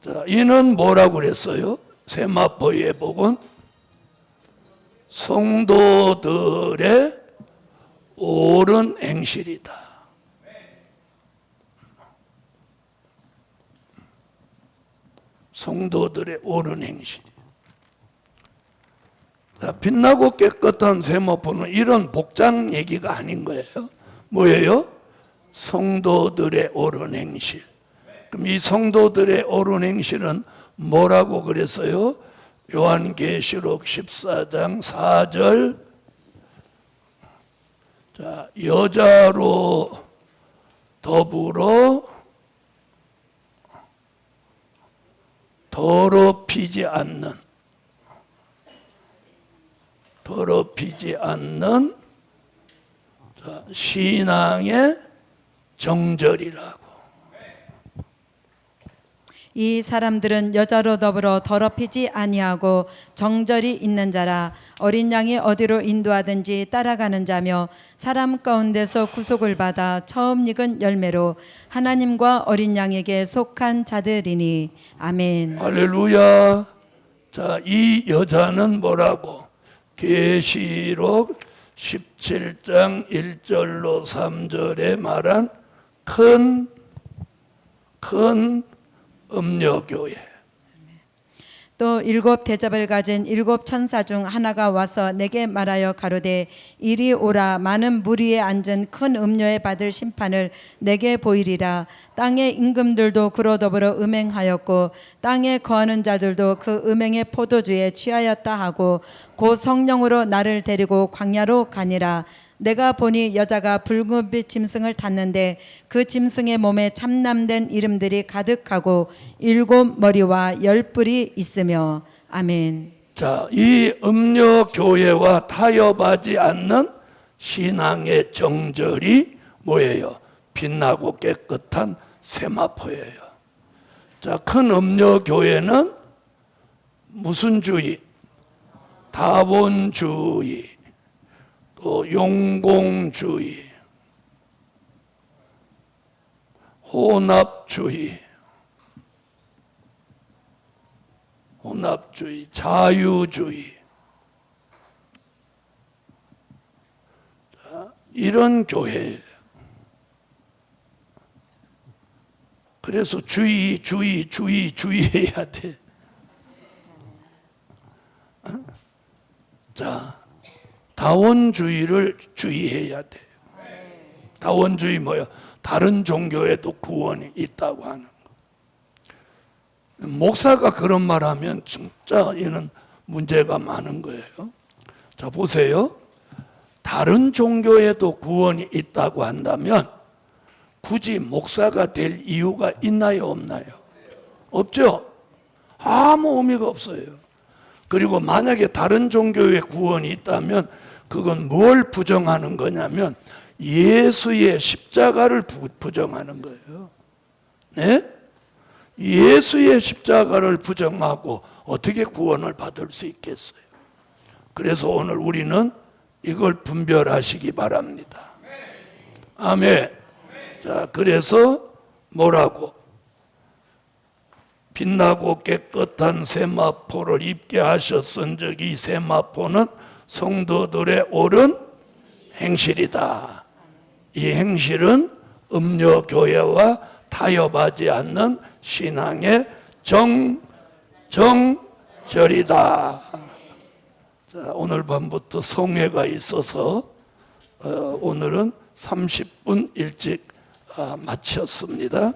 자, 이는 뭐라고 그랬어요? 세마포의 복은 성도들의 옳은 행실이다. 성도들의 옳은 행실. 빛나고 깨끗한 세마포는 이런 복장 얘기가 아닌 거예요. 뭐예요? 성도들의 옳은 행실. 그럼 이 성도들의 옳은 행실은 뭐라고 그랬어요? 요한계시록 14장 4절. 자, 여자로 더불어 더럽히지 않는 신앙의 정절이라고. 이 사람들은 여자로 더불어 더럽히지 아니하고 정절이 있는 자라. 어린 양이 어디로 인도하든지 따라가는 자며 사람 가운데서 구속을 받아 처음 익은 열매로 하나님과 어린 양에게 속한 자들이니. 아멘. 할렐루야. 자, 이 여자는 뭐라고? 계시록 17장 1절로 3절에 말한 큰 음녀교회. 또 일곱 대접을 가진 일곱 천사 중 하나가 와서 내게 말하여 가로되 이리 오라. 많은 무리에 앉은 큰 음녀에 받을 심판을 내게 보이리라. 땅의 임금들도 그로 더불어 음행하였고 땅에 거하는 자들도 그 음행의 포도주에 취하였다 하고 곧 성령으로 나를 데리고 광야로 가니라. 내가 보니 여자가 붉은빛 짐승을 탔는데 그 짐승의 몸에 참남된 이름들이 가득하고 7 머리와 10 뿔이 있으며. 아멘. 자, 이 음녀 교회와 타협하지 않는 신앙의 정절이 뭐예요? 빛나고 깨끗한 세마포예요. 자, 큰 음녀 교회는 무슨 주의? 다본주의, 또 용공주의, 혼합주의, 자유주의. 자, 이런 교회예요. 그래서 주의해야 돼. 자, 다원주의를 주의해야 돼요. 다원주의 뭐예요? 다른 종교에도 구원이 있다고 하는 거. 목사가 그런 말 하면 진짜 이는 문제가 많은 거예요. 자, 보세요. 다른 종교에도 구원이 있다고 한다면 굳이 목사가 될 이유가 있나요, 없나요? 없죠? 아무 의미가 없어요. 그리고 만약에 다른 종교에 구원이 있다면 그건 뭘 부정하는 거냐면 예수의 십자가를 부정하는 거예요. 네? 예수의 십자가를 부정하고 어떻게 구원을 받을 수 있겠어요? 그래서 오늘 우리는 이걸 분별하시기 바랍니다. 아멘. 자, 그래서 뭐라고? 빛나고 깨끗한 세마포를 입게 하셨은즉 이 세마포는 성도들의 옳은 행실이다. 이 행실은 음료교회와 타협하지 않는 신앙의 정절이다. 자, 오늘 밤부터 성회가 있어서 오늘은 30분 일찍 마쳤습니다.